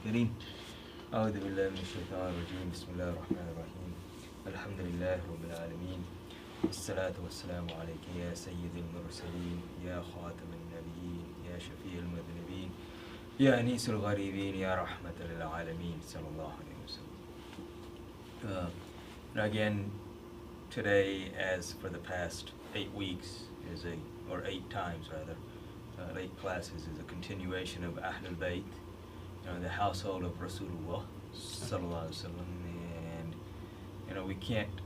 الكريم أعوذ بالله من الشيطان الرجيم بسم الله الرحمن الرحيم الحمد لله رب العالمين والصلاة والسلام عليك يا سيد المرسلين يا خاتم النبيين يا شفيع المذنبين يا أنيس الغريبين يا رحمة للعالمين صلى الله عليه وسلم. And again, today, as for the past 8 weeks, or 8 times rather, 8 classes is a continuation of Ahlul Bayt, the household of Rasulullah sallallahu alaihi wasallam, and we can't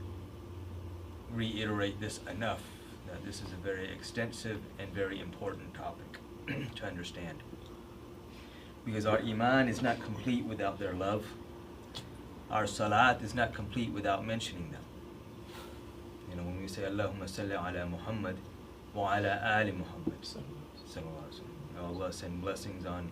reiterate this enough that this is a very extensive and very important topic to understand, because our iman is not complete without their love. Our salat is not complete without mentioning them. When we say Allahumma salli ala Muhammad wa ala ali Muhammad sallallahu alaihi wasallam, Allah send blessings on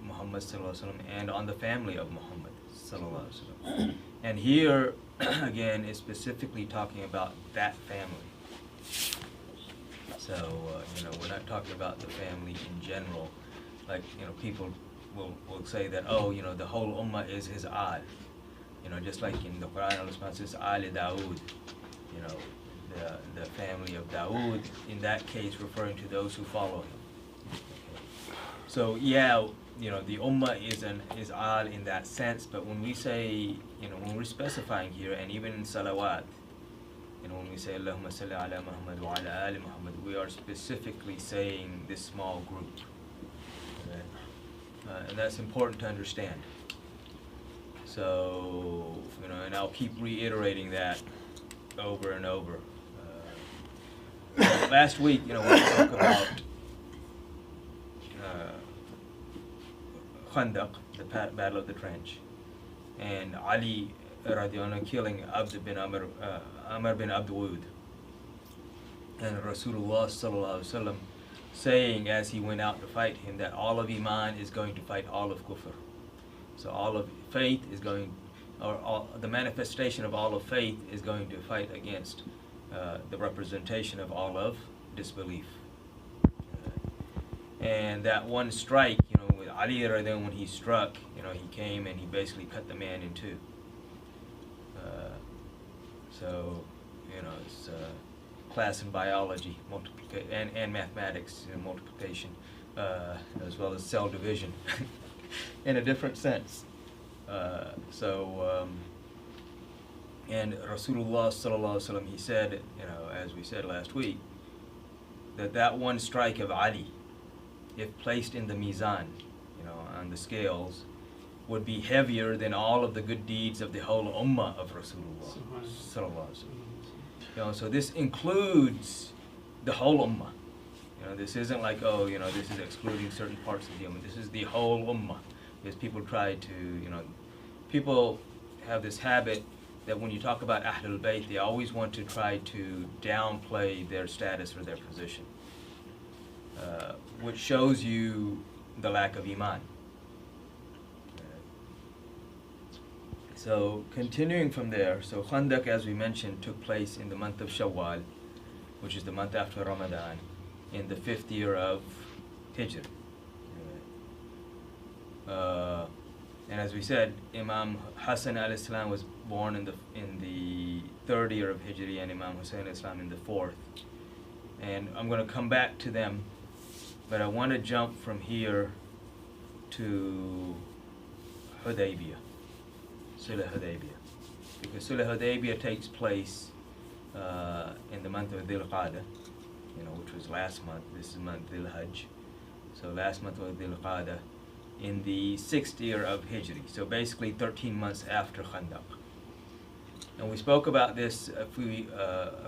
Muhammad sallallahu alaihi wasallam and on the family of Muhammad sallallahu alaihi wasallam. And here again is specifically talking about that family. So we're not talking about the family in general. Like people will say that the whole ummah is his al. Just like in the Quran, Allah says Ali Dawood, the family of Dawood, in that case referring to those who follow him. Okay. So the ummah is al in that sense, but when we say, when we're specifying here, and even in salawat, when we say Allahumma salli ala Muhammad wa ala ali Muhammad, we are specifically saying this small group. Okay? And that's important to understand. So, and I'll keep reiterating that over and over. Last week, we spoke about Khandaq, the Battle of the Trench, and Ali radiallahu anhu killing Amr bin Abd and Rasulullah sallallahu alaihi wasallam saying as he went out to fight him that all of Iman is going to fight all of Kufr. So all of faith is going, the manifestation of all of faith is going to fight against the representation of all of disbelief. And that one strike, with Ali then when he struck, he came and he basically cut the man in two. So, it's class in biology, and mathematics, multiplication, as well as cell division, in a different sense. And Rasulullah sallallahu alaihi wasallam, he said, as we said last week, that one strike of Ali, if placed in the mizan, on the scales, would be heavier than all of the good deeds of the whole ummah of Rasulullah sallallahu alaihi wasallam. So this includes the whole ummah. This isn't like, this is excluding certain parts of the ummah. This is the whole ummah. Because people try to, people have this habit that when you talk about Ahlul Bayt, they always want to try to downplay their status or their position, which shows you the lack of Iman. So continuing from there, so Khandaq, as we mentioned, took place in the month of Shawwal, which is the month after Ramadan, in the 5th year of Hijr. And as we said, Imam Hassan al-Islam was born in the 3rd year of Hijri, and Imam Hussein al-Islam in the 4th. And I'm going to come back to them, but I want to jump from here to Hudaybiyah, Sulh Hudaybiyah, because Sulh Hudaybiyah takes place in the month of Dhul Qa'dah, which was last month. This is month Dhul Hajj. So last month was Dhul Qa'dah, in the 6th year of Hijri, so basically 13 months after Khandaq. And we spoke about this a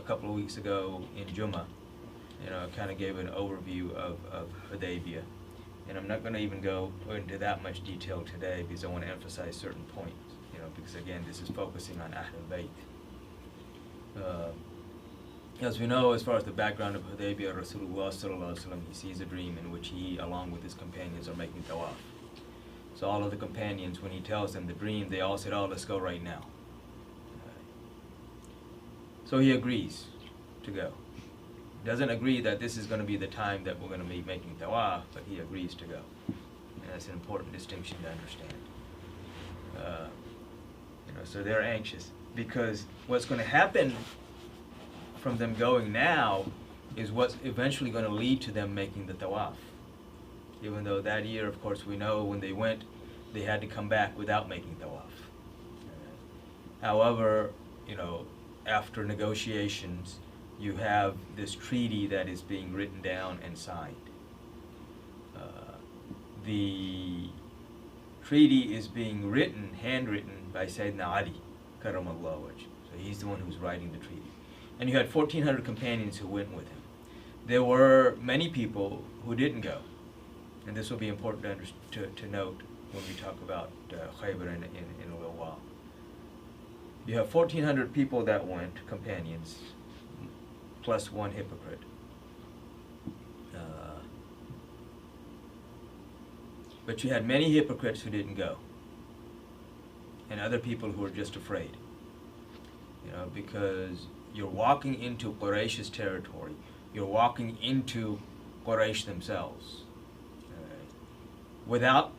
couple of weeks ago in Jummah. Kind of gave an overview of Hudaybiyah. And I'm not going to even go into that much detail today because I want to emphasize certain points, because again, this is focusing on Ahlul Bayt. As we know, as far as the background of Hudaybiyah, Rasulullah sallallahu alaihi wasallam, he sees a dream in which he, along with his companions, are making tawaf. So all of the companions, when he tells them the dream, they all said, let's go right now. So he agrees to go. Doesn't agree that this is going to be the time that we're going to be making tawaf, but he agrees to go. that's an important distinction to understand. So they're anxious because what's going to happen from them going now is what's eventually going to lead to them making the tawaf. Even though that year, of course, we know when they went, they had to come back without making tawaf. However, after negotiations, you have this treaty that is being written down and signed. The treaty is being handwritten by Sayyidina Ali, Karamallahu wajh. So he's the one who's writing the treaty. And you had 1,400 companions who went with him. There were many people who didn't go. And this will be important to note when we talk about Khaybar in a little while. You have 1,400 people that went, companions, plus one hypocrite. But you had many hypocrites who didn't go, and other people who were just afraid. Because you're walking into Quraysh's territory, you're walking into Quraysh themselves, without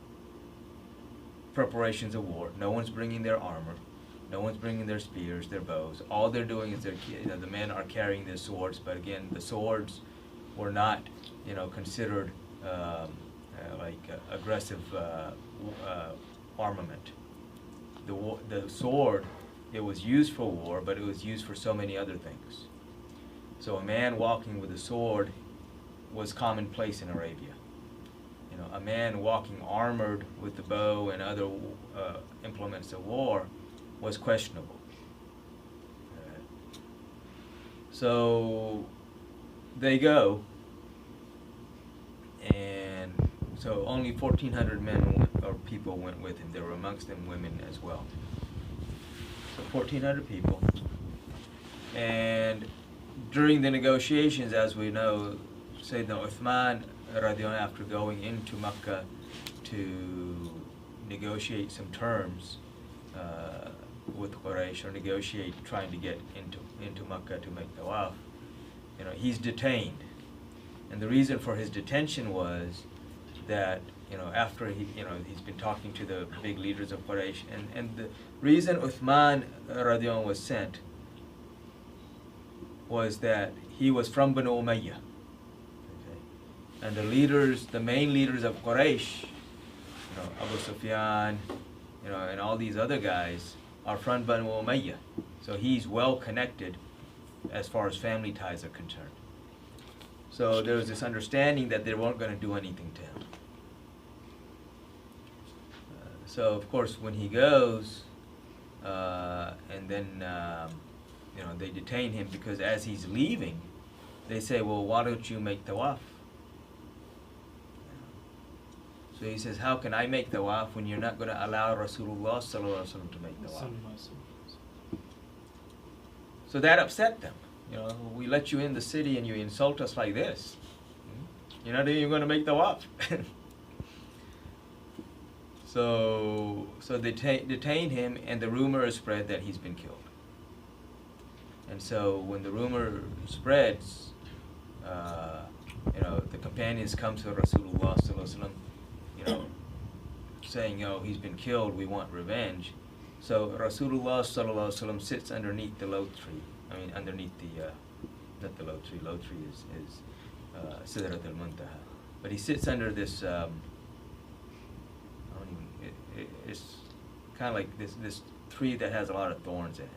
preparations of war. No one's bringing their armor, no one's bringing their spears, their bows. All they're doing is the men are carrying their swords, but again, the swords were not, considered aggressive armament. The sword, it was used for war, but it was used for so many other things. So a man walking with a sword was commonplace in Arabia. A man walking armored with the bow and other implements of war was questionable. So they go, and so only 1,400 men or people went with him. There were amongst them women as well. So 1,400 people. And during the negotiations, as we know, Sayyidina Uthman, after going into Mecca to negotiate some terms with Quraysh, or negotiate trying to get into Mecca to make tawaf, he's detained. And the reason for his detention was that after he's been talking to the big leaders of Quraysh, and the reason Uthman was sent was that he was from Banu Umayyah. And the main leaders of Quraysh, Abu Sufyan, and all these other guys are from Banu Umayyah. So he's well connected as far as family ties are concerned. So there was this understanding that they weren't going to do anything to him. So of course when he goes, and then they detain him, because as he's leaving, they say, well, why don't you make tawaf? So he says, how can I make tawaf when you're not going to allow Rasulullah sallallahu alaihi wasallam to make tawaf? So that upset them. We let you in the city and you insult us like this. You're not even going to make tawaf. So they detained him, and the rumor is spread that he's been killed. And so when the rumor spreads, the companions come to Rasulullah sallallahu alaihi wasallam, saying, he's been killed, we want revenge. So Rasulullah sallallahu alaihi wasallam sits underneath the low tree. Underneath not the low tree. Low tree is Sidrat al-Muntaha. But he sits under this. It's kind of like this tree that has a lot of thorns in it.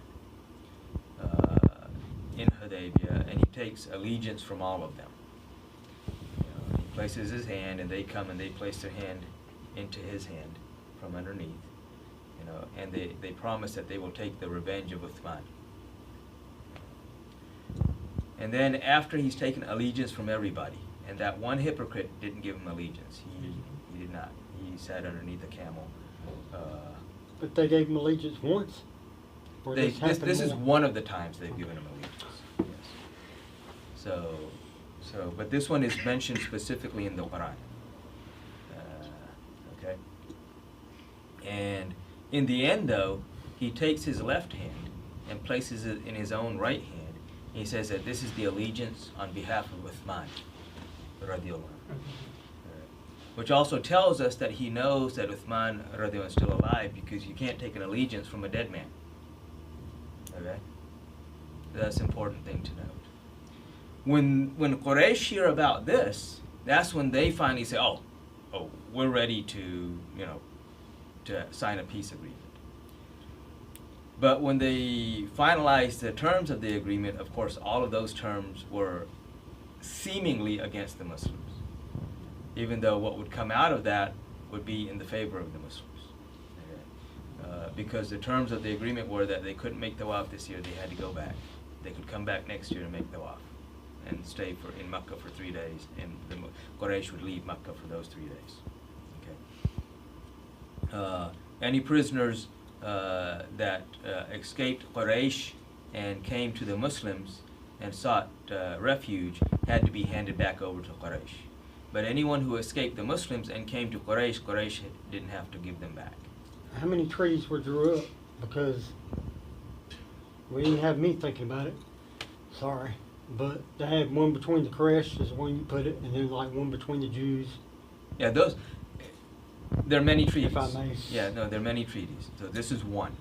In Hudaybiyah, and he takes allegiance from all of them. He places his hand, and they come and they place their hand into his hand from underneath. And they promise that they will take the revenge of Uthman. And then after he's taken allegiance from everybody, and that one hypocrite didn't give him allegiance. He did not. He sat underneath a camel. But they gave him allegiance once? This is one of the times they've given him allegiance. Yes. But this one is mentioned specifically in the Quran. Okay. And in the end, though, he takes his left hand and places it in his own right hand. He says that this is the allegiance on behalf of Uthman, radiallahu anhu. which also tells us that he knows that Uthman radiallahu anhu is still alive, because you can't take an allegiance from a dead man. Okay? That's an important thing to note. When Quraysh hear about this, that's when they finally say, oh, we're ready to sign a peace agreement. But when they finalized the terms of the agreement, of course, all of those terms were seemingly against the Muslims, even though what would come out of that would be in the favor of the Muslims. Because the terms of the agreement were that they couldn't make tawaf this year, they had to go back. They could come back next year and make tawaf and stay in Makkah for 3 days, and the Quraysh would leave Makkah for those 3 days. Okay. Any prisoners that escaped Quraysh and came to the Muslims and sought refuge had to be handed back over to Quraysh. But anyone who escaped the Muslims and came to Quraysh, Quraysh didn't have to give them back. How many treaties were drew up? Because we didn't have me thinking about it. Sorry. But they had one between the Quraysh, is the way you put it, and then like one between the Jews. Yeah, there are many treaties. If I may. Yeah, no, there are many treaties. So this is one.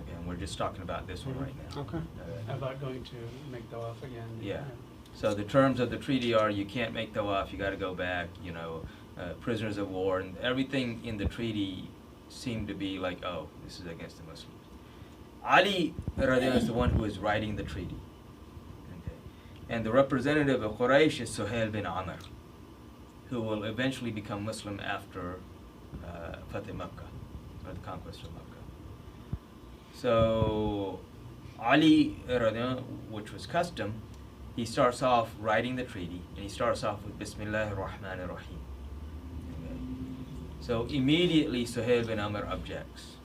Okay, and we're just talking about this one right now. Okay. About going to make tawaf again. Yeah. So the terms of the treaty are you can't make tawaf, you got to go back, prisoners of war, and everything in the treaty seemed to be like, oh, this is against the Muslims. Ali radiallahu anhu is the one who is writing the treaty. Okay. And the representative of Quraysh is Suhail bin Amr, who will eventually become Muslim after Fatih Makkah, or the conquest of Makkah. So Ali radiallahu anhu, which was custom, he starts off writing the treaty, and he starts off with Bismillahir Rahmanir Rahim. So immediately Suhail bin Amr objects.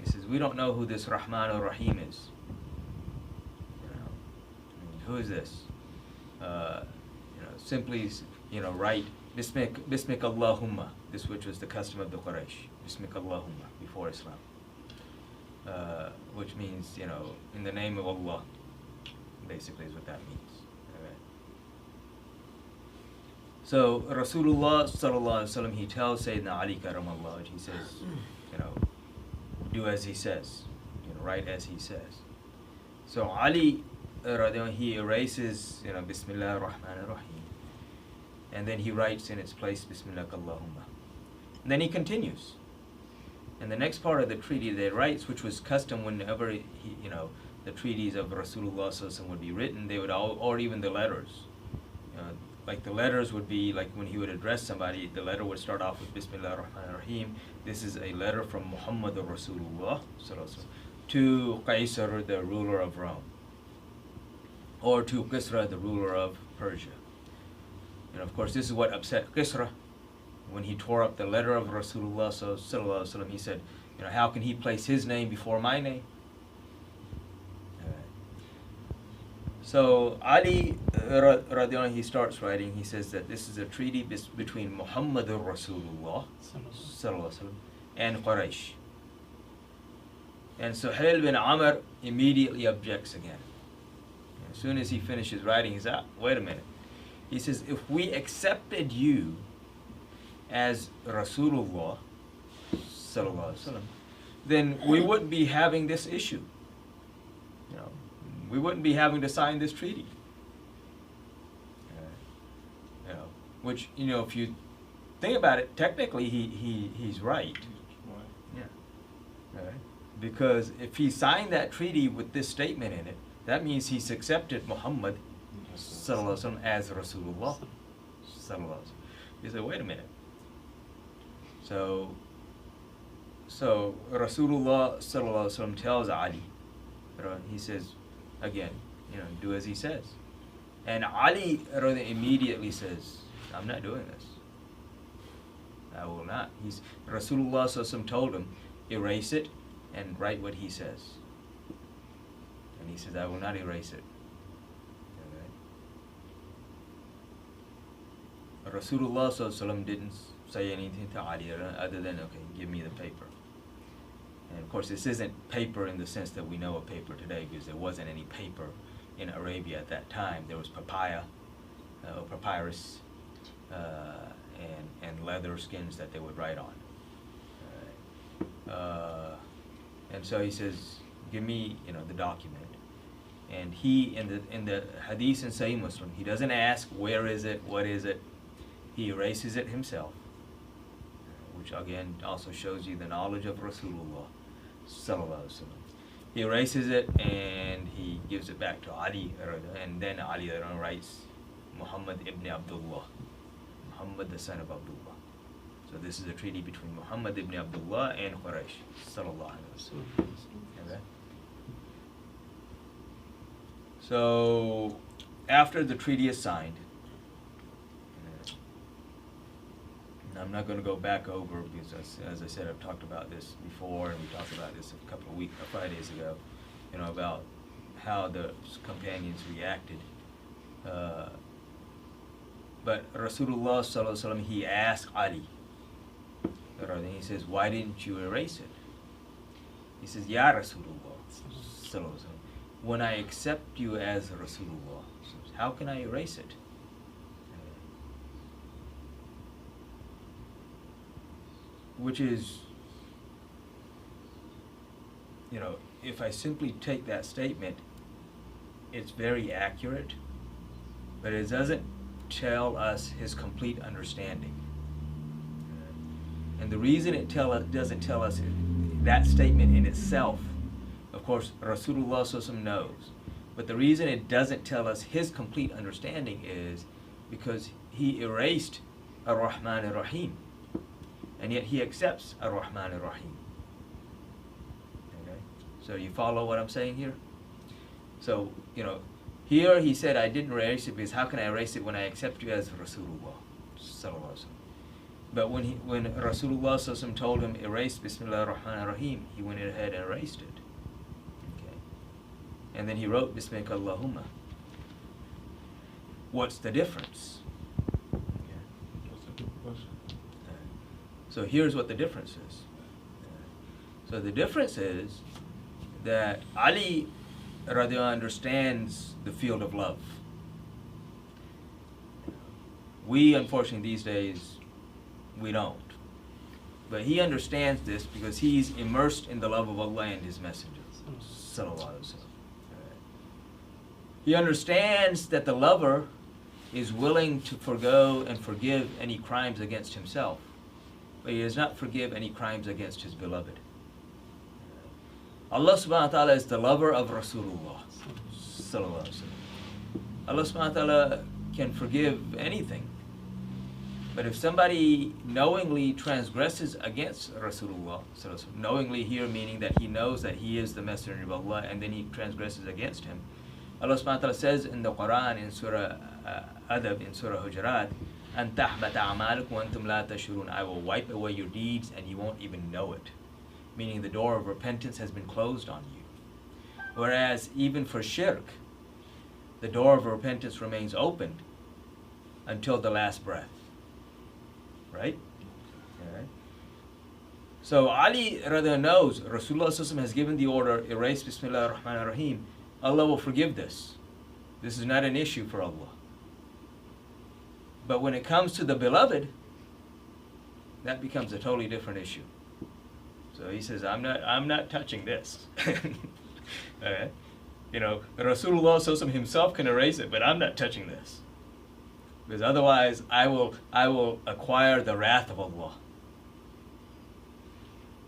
He says, we don't know who this Rahman or Rahim is. Who is this? Simply, write Bismik Allahumma, this which was the custom of the Quraysh. Bismik Allahumma, before Islam. Which means, in the name of Allah, basically is what that means. So Rasulullah sallallahu alaihi wasallam, he tells Sayyidina Ali karamallahu, he says, do as he says, write as he says. So Ali, he erases, Bismillah ar-Rahman ar-Rahim, and then he writes in its place Bismillah Allahumma. And then he continues. And the next part of the treaty that he writes, which was custom whenever the treaties of Rasulullah sallallahu alaihi wasallam would be written, they would or even the letters. Like the letters would be, like when he would address somebody, the letter would start off with Bismillah ar-Rahman ar-Rahim. This is a letter from Muhammad Rasulullah to Qaisar, the ruler of Rome, or to Qisra, the ruler of Persia. And of course, this is what upset Qisra. When he tore up the letter of Rasulullah sallallahu alaihi wasallam, he said, how can he place his name before my name? So Ali radiallahu anhu, he starts writing. He says that this is a treaty between Muhammad Rasulullah sallallahu alaihi wasallam and Quraysh. And Suhail bin Amr immediately objects again. As soon as he finishes writing, he's out. Wait a minute. He says, if we accepted you as Rasulullah sallallahu alaihi wasallam, then we wouldn't be having this issue. We wouldn't be having to sign this treaty. Which, if you think about it, technically he's right. Yeah. Because if he signed that treaty with this statement in it, that means he's accepted Muhammad sallallahu alaihi wasallam as Rasulullah sallallahu alaihi wasallam. You say, wait a minute. So Rasulullah sallallahu alaihi wasallam tells Ali, he says, again, do as he says. And Ali immediately says, I'm not doing this. I will not. Rasulullah told him, erase it and write what he says. And he says, I will not erase it. Okay. Rasulullah didn't say anything to Ali other than, okay, give me the paper. And of course, this isn't paper in the sense that we know of paper today, because there wasn't any paper in Arabia at that time. There was papyrus, and leather skins that they would write on. And so he says, give me, the document. And he, in the hadith in Sahih Muslim, he doesn't ask where is it, what is it. He erases it himself, which again also shows you the knowledge of Rasulullah sallallahu alaihi wasallam. He erases it and he gives it back to Ali, and then Ali writes Muhammad ibn Abdullah, Muhammad the son of Abdullah. So this is a treaty between Muhammad ibn Abdullah and Quraysh sallallahu alaihi wasallam. Okay. So after the treaty is signed, and I'm not going to go back over because, as I said, I've talked about this before, and we talked about this a couple of Fridays ago, about how the companions reacted. But Rasulullah sallallahu alaihi wasallam, he asked Ali, and he says, why didn't you erase it? He says, Ya Rasulullah sallallahu alaihi wasallam, when I accept you as Rasulullah, how can I erase it? Which is, if I simply take that statement, it's very accurate, but it doesn't tell us his complete understanding. And the reason it doesn't tell us that statement in itself, of course, Rasulullah sallallahu alaihi wasallam knows, but the reason it doesn't tell us his complete understanding is because he erased Ar-Rahman Ar-Rahim, and yet he accepts Ar-Rahman Ar-Rahim. Okay? So you follow what I'm saying here? So, here he said, I didn't erase it because how can I erase it when I accept you as Rasulullah sallallahu alaihi wasallam? But when Rasulullah sallallahu alaihi wasallam told him, erase Bismillah ar-Rahman ar-Rahim, he went ahead and erased it. Okay. And then he wrote Bismika Allahumma. What's the difference? Okay. That's a good question. So here's what the difference is. So the difference is that Ali radiallahu understands the field of love. We, unfortunately, these days, we don't. But he understands this because he's immersed in the love of Allah and His Messenger. Sallallahu Alaihi Wasallam. He understands that the lover is willing to forgo and forgive any crimes against himself, but he does not forgive any crimes against his beloved. Allah subhanahu wa ta'ala is the lover of Rasulullah sallallahu alaihi wasallam. Allah subhanahu wa ta'ala can forgive anything. But if somebody knowingly transgresses against Rasulullah, knowingly here meaning that he knows that he is the messenger of Allah and then he transgresses against him, Allah subhanahu wa ta'ala says in the Quran in Surah Adab, in Surah Hujurat, أَن تَحْبَتَ أَعْمَالُكُمْ وَأَنْتُمْ لَا تَشْعُرُونَ, I will wipe away your deeds and you won't even know it. Meaning the door of repentance has been closed on you. Whereas even for shirk, the door of repentance remains open until the last breath. Right? Alright. So Ali rather knows Rasulullah has given the order, erase Bismillah ar-Rahman ar-Rahim. Allah will forgive this. This is not an issue for Allah. But when it comes to the beloved, that becomes a totally different issue. So he says, I'm not touching this. Alright? Rasulullah himself can erase it, but I'm not touching this. Because otherwise I will acquire the wrath of Allah.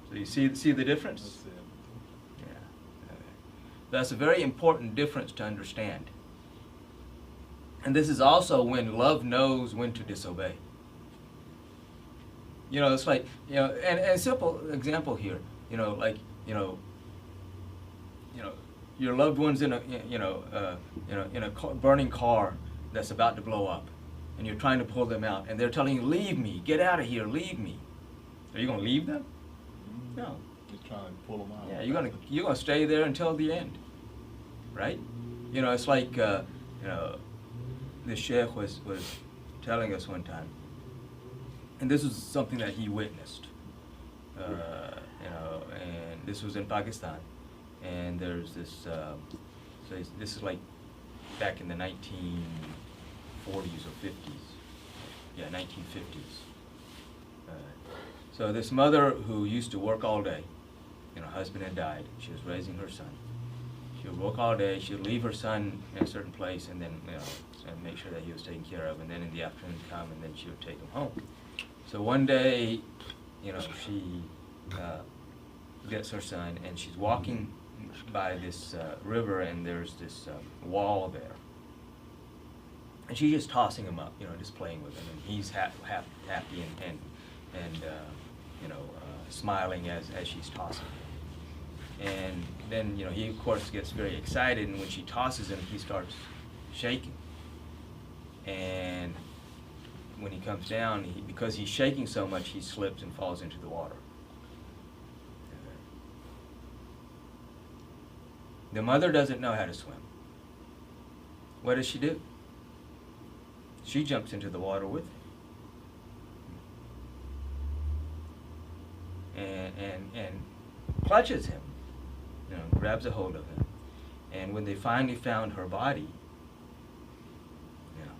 So you see the difference? Yeah. Okay. That's a very important difference to understand. And this is also when love knows when to disobey. It's like, and a simple example here, your loved one's in a burning car that's about to blow up, and you're trying to pull them out, and they're telling you, leave me, get out of here, leave me. Are you going to leave them? No. You're trying to pull them out. Yeah, you're gonna stay there until the end, right? It's like the Sheikh was telling us one time, and this was something that he witnessed, and this was in Pakistan, and there's this, so this is like back in the 1940s or 50s, Yeah, 1950s. So this mother who used to work all day, you know, husband had died, she was raising her son. She would work all day, she would leave her son in a certain place and then, you know, and make sure that he was taken care of, and then in the afternoon come and then she would take him home. So one day, you know, she gets her son and she's walking by this river and there's this wall there. And she's just tossing him up, you know, just playing with him, and he's happy and you know, smiling as she's tossing him. And then, you know, he of course gets very excited, and when she tosses him, he starts shaking. And when he comes down, because he's shaking so much, he slips and falls into the water. The mother doesn't know how to swim. What does she do? She jumps into the water with him and clutches him, you know, grabs a hold of him. And when they finally found her body, you know,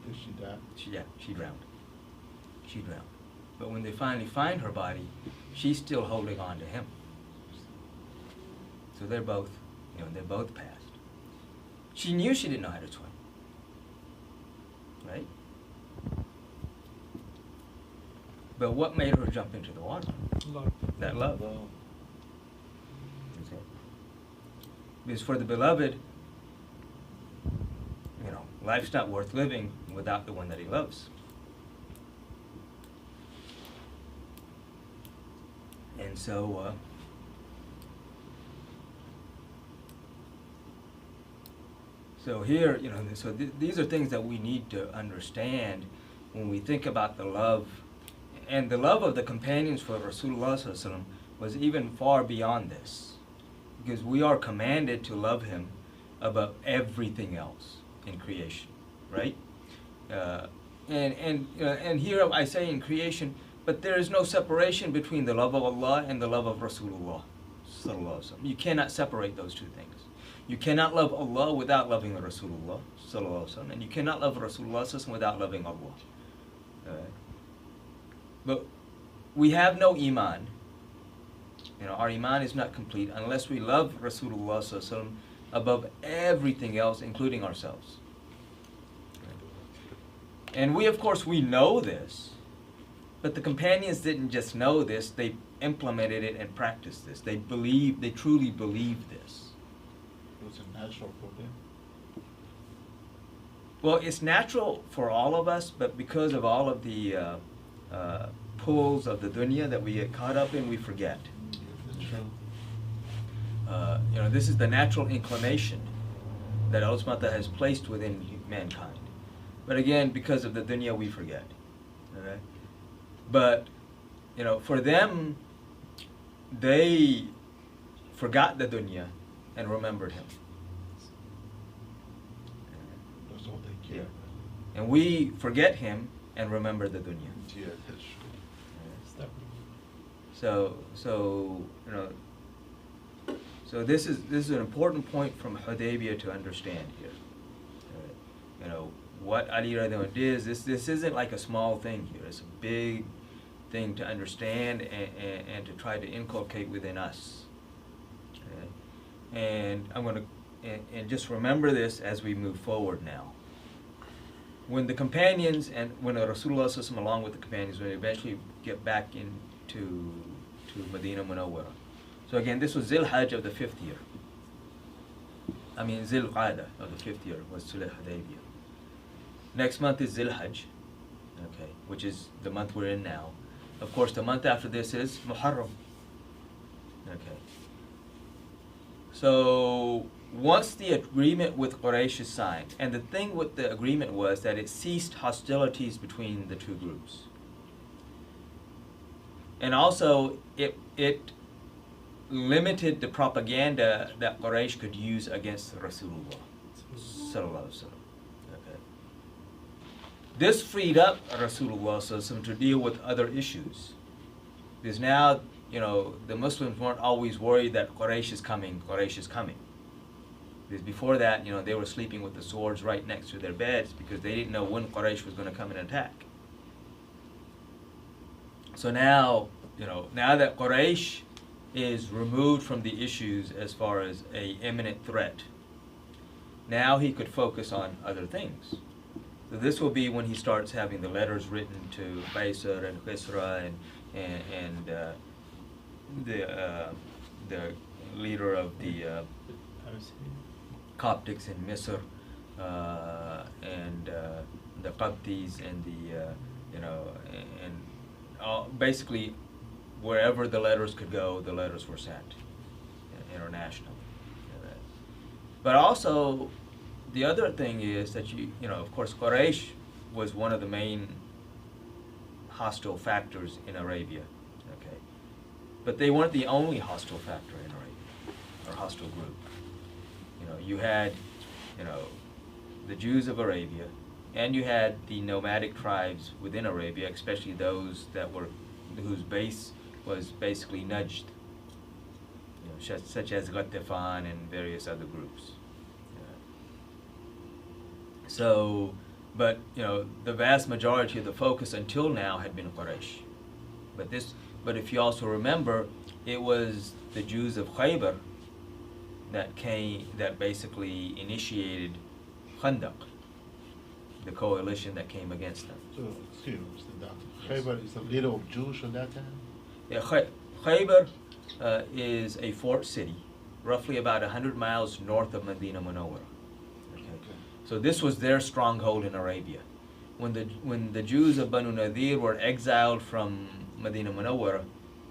Did she die? she drowned. She drowned. But when they finally find her body, she's still holding on to him. So they're both, you know, they're both passed. She knew she didn't know how to swim. Right? But what made her jump into the water? Love. That love. Well, Okay. Because for the beloved, you know, life's not worth living without the one that he loves. And so, so here, you know, so these are things that we need to understand when we think about the love. And the love of the companions for Rasulullah Sallallahu Alaihi Wasallam was even far beyond this. Because we are commanded to love him above everything else in creation, right? And here I say in creation, but there is no separation between the love of Allah and the love of Rasulullah Sallallahu Alaihi Wasallam. You cannot separate those two things. You cannot love Allah without loving Rasulullah Sallallahu Alaihi Wasallam, and you cannot love Rasulullah Sallallahu Alaihi Wasallam without loving Allah. But we have no iman. You know, our iman is not complete unless we love Rasulullah Sallallahu Alaihi Wasallam above everything else, including ourselves. And we, of course, we know this, but the companions didn't just know this, they implemented it and practiced this. They truly believed this. was it natural for them? Well, it's natural for all of us, but because of all of the pulls of the dunya that we get caught up in, we forget. It's true. You know, this is the natural inclination that Allah Subhanahu wa Ta'ala has placed within mankind. But again, because of the dunya, we forget. Okay? But, you know, for them, they forgot the dunya and remembered him. That's all they care about. And we forget him and remember the dunya. Yeah, that's true. So you know, so this is an important point from Hudaybiyah to understand here. You know, what Ali radiallahu anhu did is this isn't like a small thing here. It's a big thing to understand and to try to inculcate within us. And I'm going to and just remember this as we move forward now. When the companions and when Rasulullah Sallallahu Alaihi Wasallam along with the companions, when they eventually get back into Medina Munawwara. So again, this was Zil Hajj of the 5th year. I mean Zil Qada of the 5th year was Sulh Hudaybiyah. Next month is Zil Hajj, okay, which is the month we're in now. Of course, the month after this is Muharram. Okay. So once the agreement with Quraysh is signed, and the thing with the agreement was that it ceased hostilities between the two groups. And also, it limited the propaganda that Quraysh could use against Rasulullah Sallallahu Alaihi Wasallam. Okay. This freed up Rasulullah Sallallahu Alaihi Wasallam to deal with other issues. Because now, you know, the Muslims weren't always worried that Quraysh is coming, Quraysh is coming. Because before that, you know, they were sleeping with the swords right next to their beds because they didn't know when Quraysh was going to come and attack. So now, you know, now that Quraysh is removed from the issues as far as a imminent threat, now he could focus on other things. So this will be when he starts having the letters written to Qaisar and Kisra and the leader of the Coptics in Misr, and the Qibtis and the you know, and basically wherever the letters could go, the letters were sent internationally. But also, the other thing is that you know, of course, Quraysh was one of the main hostile factors in Arabia, okay? But they weren't the only hostile factor in Arabia, or hostile group. You know, you had, you know, the Jews of Arabia, and you had the nomadic tribes within Arabia, especially those that were, whose base was basically nudged, you know, such as Ghatafan and various other groups. So, but you know, the vast majority of the focus until now had been Quraysh. But if you also remember, it was the Jews of Khaybar that basically initiated Khandaq, the coalition that came against them. So, excuse me, Mr. Doctor. Khaybar is the leader of Jews at that time? Yeah, Khaybar is a fort city, roughly about 100 miles north of Medina Munawwara. So this was their stronghold in Arabia. When the Jews of Banu Nadir were exiled from Medina Munawwara,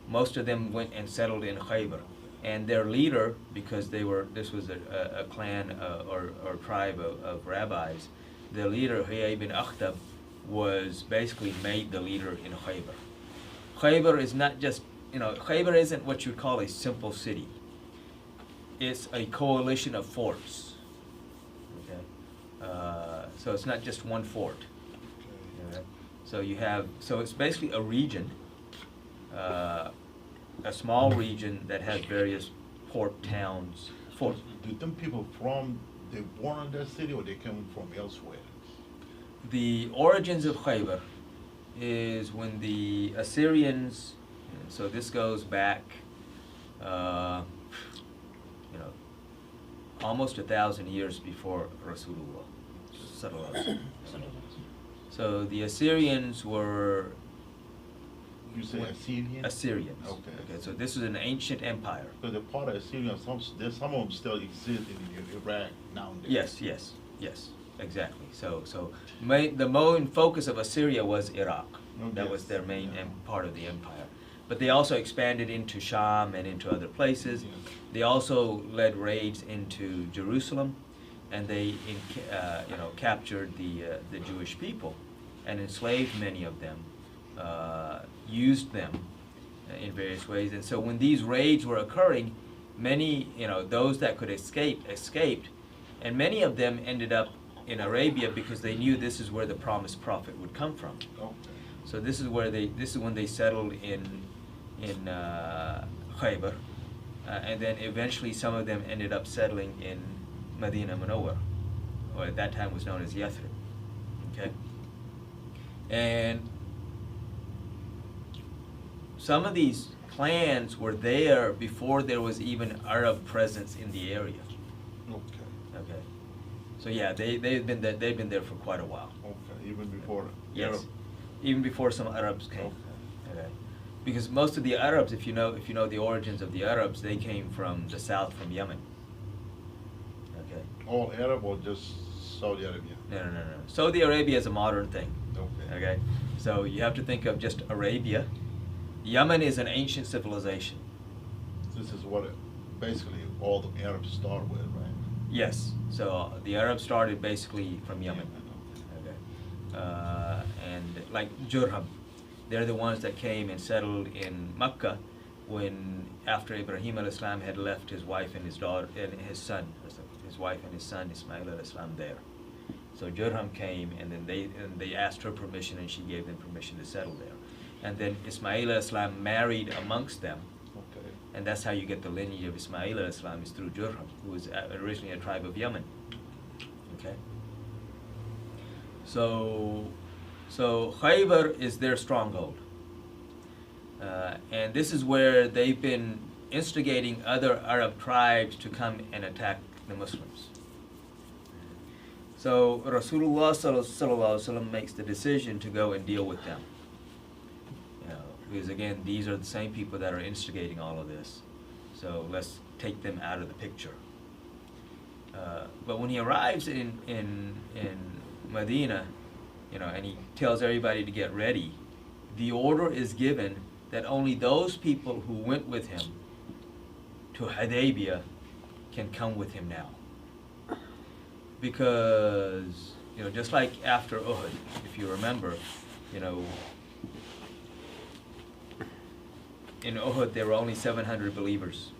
most of them went and settled in Khaybar. And their leader, because this was a clan or tribe of rabbis, their leader, Huyay bin Akhtab, was basically made the leader in Khaybar. Khaybar is not just, you know, Khaybar isn't what you'd call a simple city. It's a coalition of forts. So it's not just one fort. Okay. So it's basically a region, a small region that has various port towns, forts. Do them people they born in that city or they come from elsewhere? The origins of Khaybar is when the Assyrians, so this goes back, you know, almost 1,000 years before Rasulullah. So the Assyrians were. You say Assyrians? Assyrians. Okay. So this was an ancient empire. So the part of Assyrians, some of them still exist in Iraq nowadays. Yes, exactly. So the main focus of Assyria was Iraq. That was their main part of the empire. But they also expanded into Sham and into other places. Yes. They also led raids into Jerusalem, and they captured the Jewish people and enslaved many of them, used them in various ways. And so when these raids were occurring, many, those that could escaped, and many of them ended up in Arabia because they knew this is where the promised prophet would come from. Okay. So this is when they settled in Khaybar, and then eventually some of them ended up settling in Medina Munawwara, or at that time was known as Yathrib. Okay, and some of these clans were there before there was even Arab presence in the area. Okay. So yeah, they've been there for quite a while. Okay, even before. Yes, Arab. even before some Arabs came. Okay. Because most of the Arabs, if you know the origins of the Arabs, they came from the south, from Yemen. Okay. All Arab or just Saudi Arabia? No. Saudi Arabia is a modern thing. Okay. So you have to think of just Arabia. Yemen is an ancient civilization. This is what basically all the Arabs start with, right? Yes. So the Arabs started basically from Yemen. Okay. And like Jurham, they're the ones that came and settled in Mecca after Ibrahim al-Islam had left his wife and his daughter and his son, his wife and his son Ismail al-Islam there. So Jurham came, and then they asked her permission, and she gave them permission to settle there. And then Ismail al-Islam married amongst them, Okay. And that's how you get the lineage of Ismail alayhi salam, is through Jurham, who was originally a tribe of Yemen. Okay? So Khaybar is their stronghold. And this is where they've been instigating other Arab tribes to come and attack the Muslims. So Rasulullah sallallahu alaihi wasallam makes the decision to go and deal with them. You know, because again, these are the same people that are instigating all of this. So let's take them out of the picture. But when he arrives in Medina, you know, and he tells everybody to get ready, the order is given that only those people who went with him to Hudaybiyah can come with him now. Because, you know, just like after Uhud, if you remember, you know, in Uhud there were only 700 believers,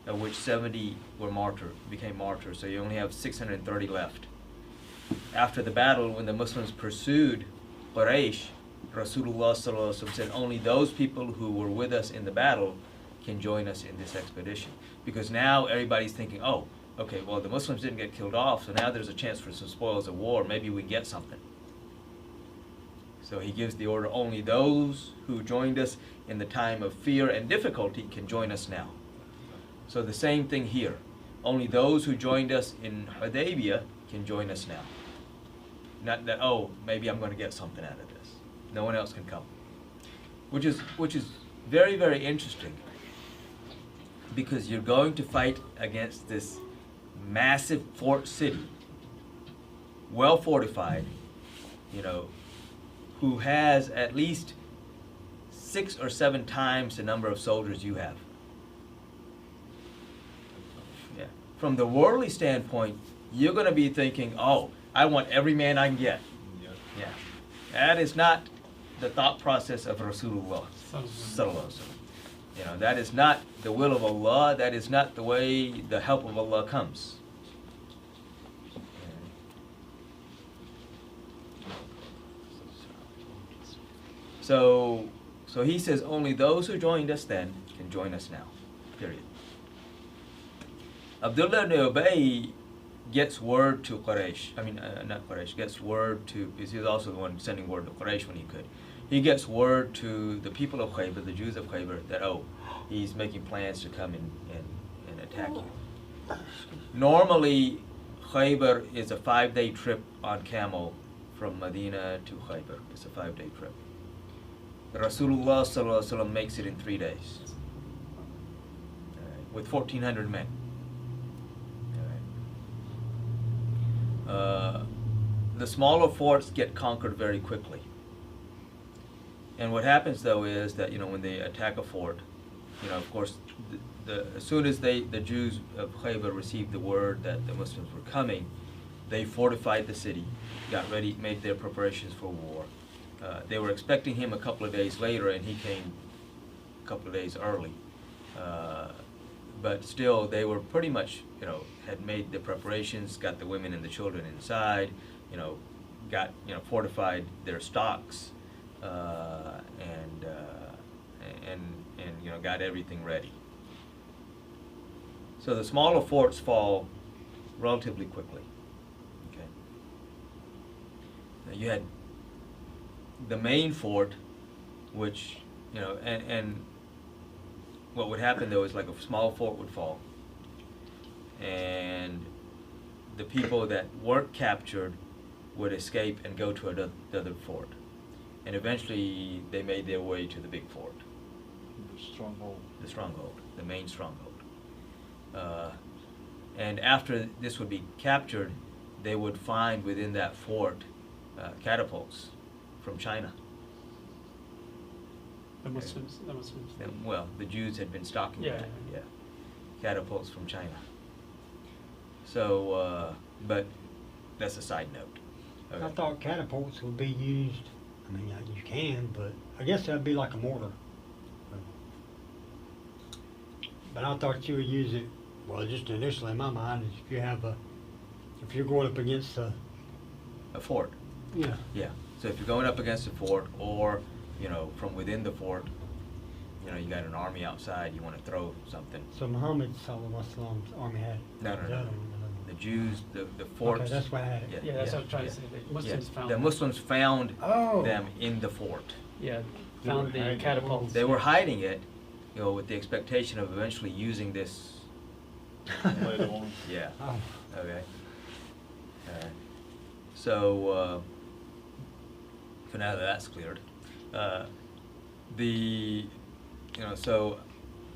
of which 70 were became martyrs, so you only have 630 left. After the battle, when the Muslims pursued Quraysh, Rasulullah sallallahu alaihi wasallam said only those people who were with us in the battle can join us in this expedition. Because now everybody's thinking, oh, okay, well, the Muslims didn't get killed off, so now there's a chance for some spoils of war. Maybe we can get something. So he gives the order, only those who joined us in the time of fear and difficulty can join us now. So the same thing here. Only those who joined us in Hudaybiyah can join us now. Not that, oh, maybe I'm going to get something out of this. No one else can come. Which is very, very interesting, because you're going to fight against this massive fort city, well fortified, you know, who has at least 6 or 7 times the number of soldiers you have. Yeah. From the worldly standpoint, you're going to be thinking, oh, I want every man I can get. Yeah. That is not the thought process of Rasulullah sallallahu alaihi wasallam. You know, that is not the will of Allah. That is not the way the help of Allah comes. So he says only those who joined us then can join us now. Period. Abdullah ibn Ubay gets word to Quraysh. I mean, not Quraysh. Gets word to, because he was also the one sending word to Quraysh when he could. He gets word to the people of Khaybar, the Jews of Khaybar, that, oh, he's making plans to come and attack you. Normally, Khaybar is a 5-day trip on camel from Medina to Khaybar. It's a 5-day trip. Rasulullah sallallahu alaihi wasallam makes it in 3 days, with 1,400 men. The smaller forts get conquered very quickly. And what happens though is that, you know, when they attack a fort, you know, of course, as soon as the Jews of Khaybar received the word that the Muslims were coming, they fortified the city, got ready, made their preparations for war. They were expecting him a couple of days later, and he came a couple of days early. But still, they were pretty much, you know, had made the preparations, got the women and the children inside, you know, got, you know, fortified their stocks, and you know, got everything ready. So the smaller forts fall relatively quickly. Okay. Now you had the main fort, which, you know, and what would happen though is, like, a small fort would fall, and the people that weren't captured would escape and go to another fort, and eventually they made their way to the big fort, the stronghold, the main stronghold. And after this would be captured, they would find within that fort catapults from China. The Muslims. Well, the Jews had been stocking that. Yeah. Catapults from China. So, but that's a side note. Okay. I thought catapults would be used, I mean, you can, but I guess that'd be like a mortar. But I thought you would use it, well, just initially in my mind, is if you're going up against a fort. Yeah. Yeah. So if you're going up against a fort, or, you know, from within the fort, you know, you got an army outside, you want to throw something. So Muhammad Sallallahu Alaihi Wasallam's army had it. No, no, The no. other one, The Jews, the forts. Okay, that's why I had it. Yeah, that's what I'm trying to say. The Muslims found The them. Muslims found Oh. them in the fort. Yeah, They found were the hiding. catapults. They were hiding it, with the expectation of eventually using this. Later on. Yeah. Oh. Okay. So now that that's cleared, so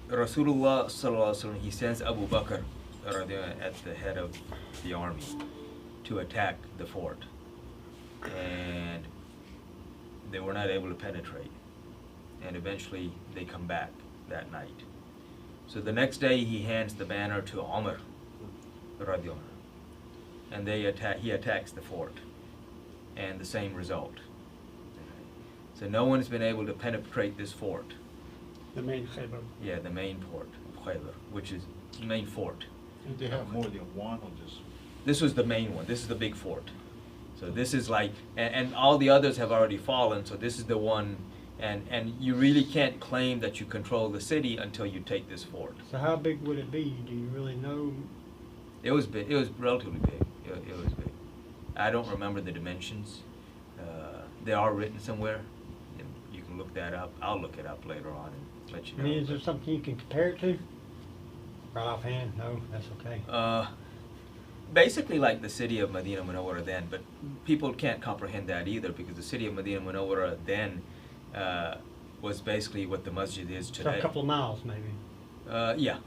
Rasulullah sallallahu alaihi wasallam, he sends Abu Bakr at the head of the army to attack the fort, and they were not able to penetrate, and eventually they come back that night. So the next day he hands the banner to Umar radiallahu anhu, and he attacks the fort, and the same result. So no one's been able to penetrate this fort. The main Khaybar. Yeah, the main port of Khaybar, which is the main fort. Did they have more than one or just? This was the main one. This is the big fort. So this is like, and all the others have already fallen, so this is the one, and you really can't claim that you control the city until you take this fort. So how big would it be? Do you really know? It was big. It was relatively big. It was big. I don't remember the dimensions. They are written somewhere. You can look that up. I'll look it up later on and let you I know. mean, is there something you can compare it to? Right offhand? No, that's okay. Basically like the city of Medina Munawwara then, but people can't comprehend that either, because the city of Medina Munawwara then was basically what the masjid is So today. a couple of miles, maybe. Yeah,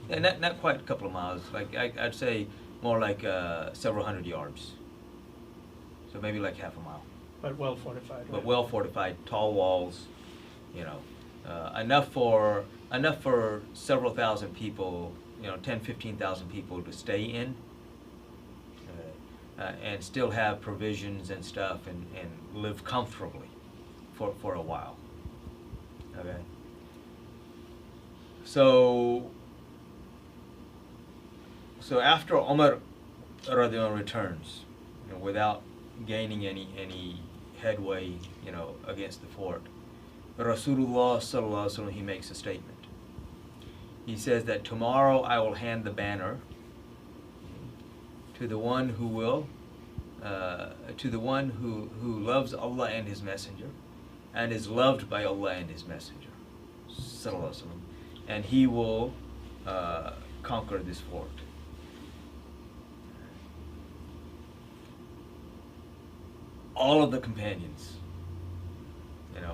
and not quite a couple of miles. Like I'd say more like several hundred yards. So maybe like half a mile. But well fortified. But right? well fortified, tall walls, enough for several thousand people, 10, 15,000 people to stay in, and still have provisions and stuff, and live comfortably for a while. Okay. So after Umar radiallahu anhu returns, without gaining any headway, against the fort, Rasulullah sallallahu alaihi wasallam, he makes a statement. He says that tomorrow I will hand the banner to the one who will, to the one who loves Allah and His Messenger, and is loved by Allah and His Messenger, sallallahu alaihi wasallam, and he will conquer this fort. All of the companions,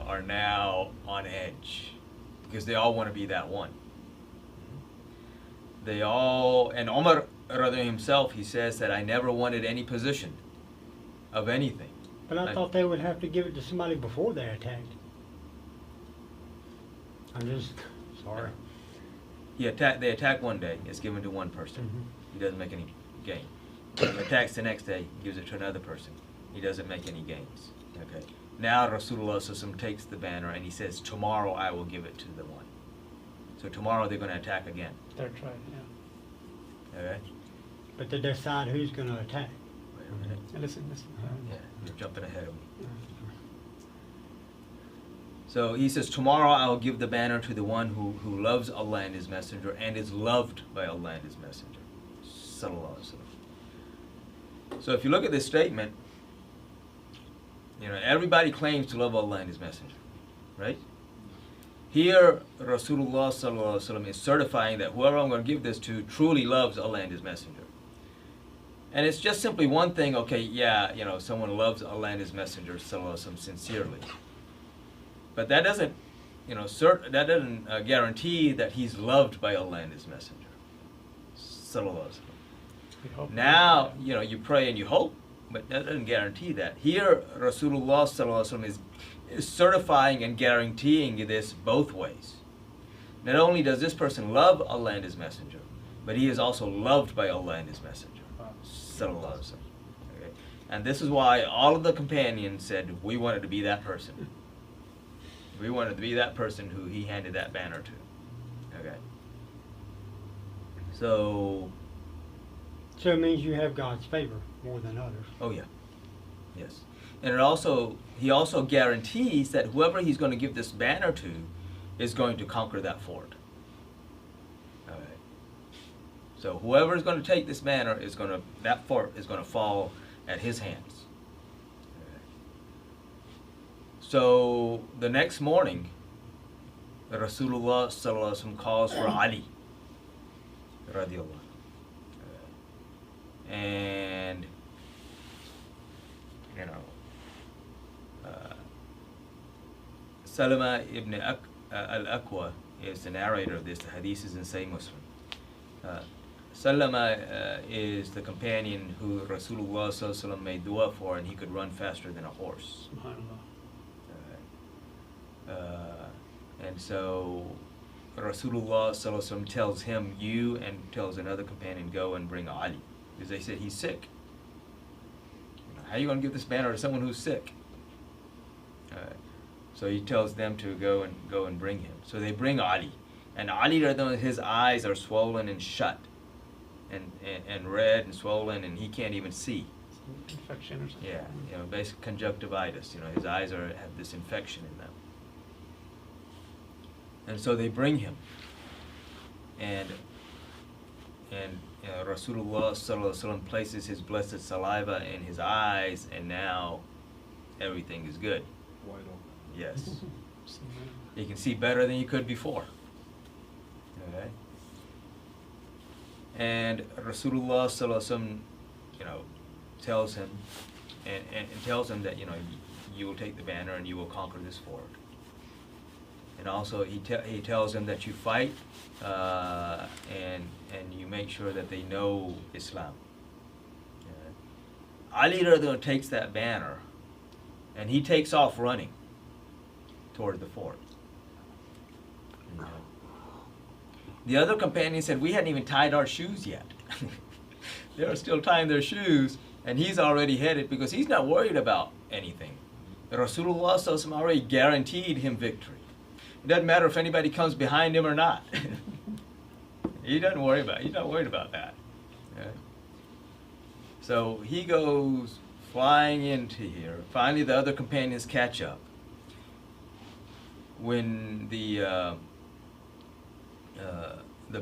are now on edge, because they all want to be that one. And Umar rather himself, he says that I never wanted any position of anything. But I thought they would have to give it to somebody before they attacked. I'm just sorry. They attack one day, it's given to one person. Mhm. He doesn't make any gain. He attacks the next day, gives it to another person. He doesn't make any gains. Okay. Now Rasulullah sallallahu alaihi wasallam takes the banner and he says, tomorrow I will give it to the one. So tomorrow they're going to attack again. Third try, yeah. Okay. But to decide who's going to attack. Wait a minute. And listen. Yeah, you're jumping ahead of me. So he says, tomorrow I will give the banner to the one who loves Allah and His Messenger and is loved by Allah and His Messenger. Sallallahu alaihi wasallam. So if you look at this statement, everybody claims to love Allah and His Messenger, right? Here, Rasulullah sallallahu alaihi wasallam is certifying that whoever I'm going to give this to truly loves Allah and His Messenger. And it's just simply one thing, okay, yeah, someone loves Allah and His Messenger sallallahu alaihi wasallam sincerely. But that doesn't, guarantee that he's loved by Allah and His Messenger. Sallallahu alaihi wasallam. We hope. Now, you pray and you hope, but that doesn't guarantee that. Here, Rasulullah sallallahu alaihi wasallam is certifying and guaranteeing this both ways. Not only does this person love Allah and His Messenger, but he is also loved by Allah and His Messenger. Sallallahu alaihi wasallam. Okay? And this is why all of the companions said, we wanted to be that person. We wanted to be that person who he handed that banner to. Okay. So it means you have God's favor more than others. Oh yeah, yes, and he also guarantees that whoever he's going to give this banner to is going to conquer that fort. All right. So whoever is going to take this banner that fort is going to fall at his hands. All right. So the next morning, Rasulullah sallallahu alaihi wasallam calls for Ali, radiallahu, and Salama ibn al-Aqwa is the narrator of this. The hadith is in Sahih Muslim. Salama is the companion who Rasulullah sallallahu alaihi wasallam made dua for, and he could run faster than a horse. SubhanAllah. And so Rasulullah sallallahu alaihi wasallam tells him, you, and tells another companion, go and bring Ali, because they said he's sick. How are you going to give this banner to someone who's sick? So he tells them to go and bring him. So they bring Ali, and Ali, his eyes are swollen and shut, and red and swollen, and he can't even see. Infection or something. Yeah, basic conjunctivitis. His eyes have this infection in them. And so they bring him, and Rasulullah sallallahu alaihi wasallam places his blessed saliva in his eyes, and now everything is good. Wide open. Yes, he can see better than he could before. Okay. And Rasulullah sallallahu alaihi wasallam, tells him, and tells him that you will take the banner and you will conquer this fort. And also he tells him that you fight and you make sure that they know Islam. Ali takes that banner and he takes off running toward the fort. The other companion said, we hadn't even tied our shoes yet. They were still tying their shoes, and he's already headed, because he's not worried about anything. Rasulullah sallallahu alaihi wasallam already guaranteed him victory. It doesn't matter if anybody comes behind him or not. He's not worried about that. Okay? So he goes flying into here. Finally, the other companions catch up. When the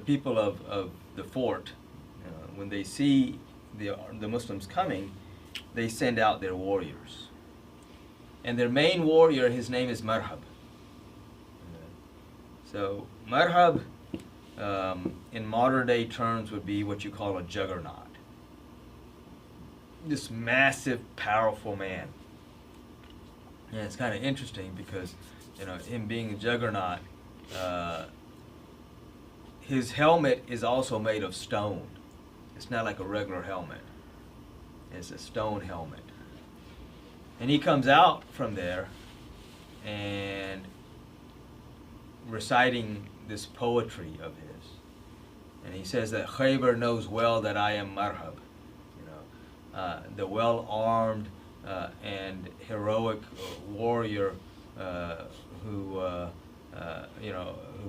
people of the fort, when they see the Muslims coming, they send out their warriors. And their main warrior, his name is Marhab. So Marhab, in modern day terms, would be what you call a juggernaut. This massive, powerful man. And it's kind of interesting because, him being a juggernaut, his helmet is also made of stone. It's not like a regular helmet. It's a stone helmet. And he comes out from there and reciting this poetry of his. And he says that Khaybar knows well that I am Marhab, the well-armed and heroic warrior who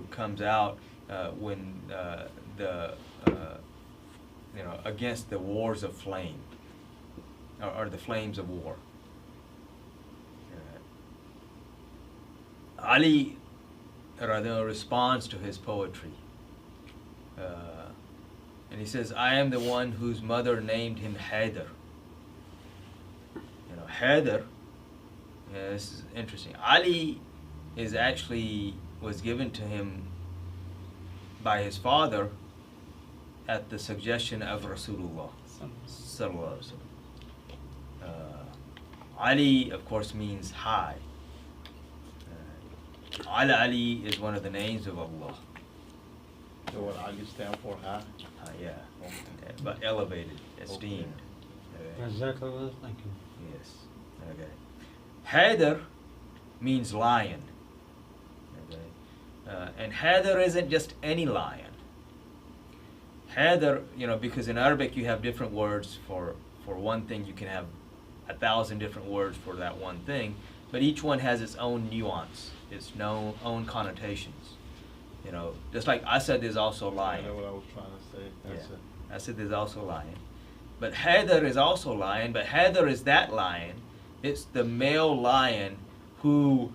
comes out when against the wars of flame, or the flames of war. Ali responds to his poetry, and he says, I am the one whose mother named him Haider. Haider, this is interesting. Ali was given to him by his father at the suggestion of Rasulullah sallallahu alaihi wasallam. Ali, of course, means high. Ali is one of the names of Allah. So what Ali stand for? High? Yeah. But elevated, esteemed. That's exactly what I was thinking. Yes. Okay. Haider means lion. Okay. And Haider isn't just any lion. Haider, because in Arabic you have different words for one thing. You can have 1,000 different words for that one thing, but each one has its own nuance, its own connotations. Just like I said, there's also lion. That's what I was trying to say. That's it. I said there's also lion. But Haider is also lion, but Haider is that lion. It's the male lion who,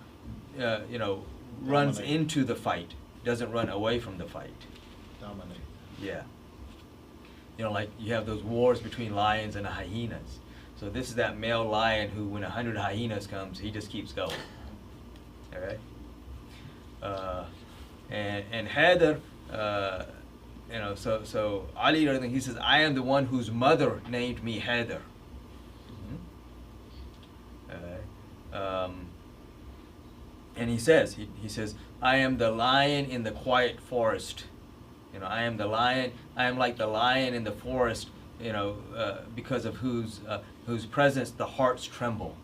runs Dominate. into the fight, doesn't run away from the fight. Dominate. Yeah. You know, like you have those wars between lions and hyenas. So this is that male lion who, when 100 hyenas comes, he just keeps going. All right. And Haider, you know, so Ali, he says, I am the one whose mother named me Haider. And he says, I am the lion in the quiet forest. You know, I am the lion. I am like the lion in the forest. You know, because of whose presence the hearts tremble.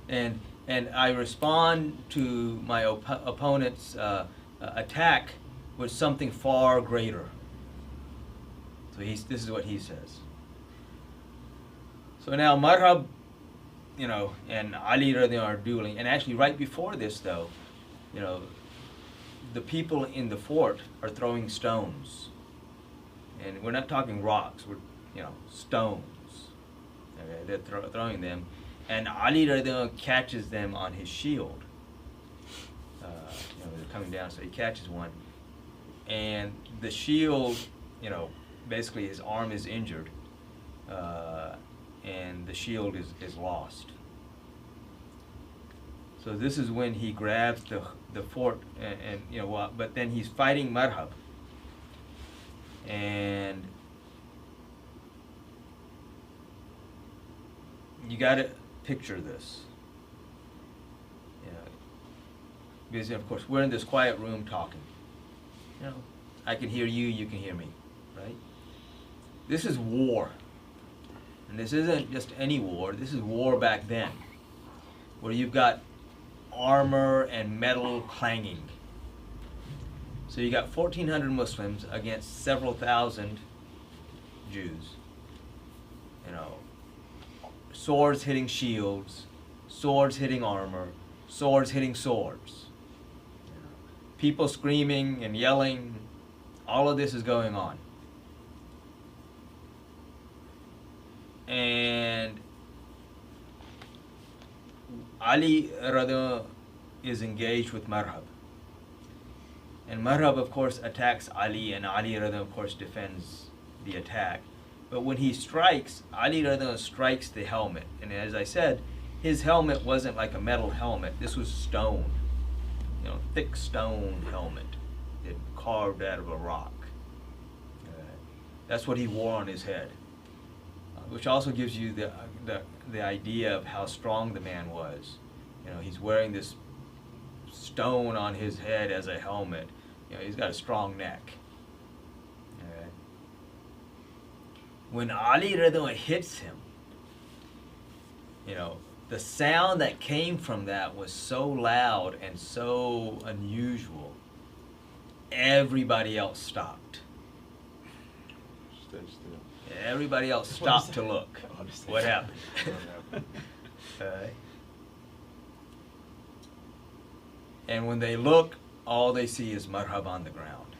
And I respond to my opponent's attack with something far greater. So this is what he says. So now Marhab, you know, and Ali are dueling. And actually right before this though, you know, the people in the fort are throwing stones. And we're not talking rocks, we're, you know, stones. Okay, they're throwing them. And Ali catches them on his shield. You know, they're coming down, so he catches one. And the shield, you know, basically his arm is injured. And the shield is lost. So this is when he grabs the fort, and you know, but then he's fighting Marhab. And you got to picture this. You know, because of course we're in this quiet room talking. You know, I can hear you, you can hear me, right? This is war. And this isn't just any war, this is war back then, where you've got armor and metal clanging. So you got 1,400 Muslims against several thousand Jews. You know, swords hitting shields, swords hitting armor, swords hitting swords. You know, people screaming and yelling, all of this is going on. And Ali is engaged with Marhab. And Marhab, of course, attacks Ali, and Ali, of course, defends the attack. But when he strikes, Ali strikes the helmet. And as I said, his helmet wasn't like a metal helmet. This was stone. You know, thick stone helmet. It carved out of a rock. That's what he wore on his head. Which also gives you the idea of how strong the man was. You know, he's wearing this stone on his head as a helmet. You know, he's got a strong neck. Okay. When Ali hits him, you know, the sound that came from that was so loud and so unusual, everybody else stopped. Stay still. Everybody else stopped to look. What happened? And when they look, all they see is Marhab on the ground.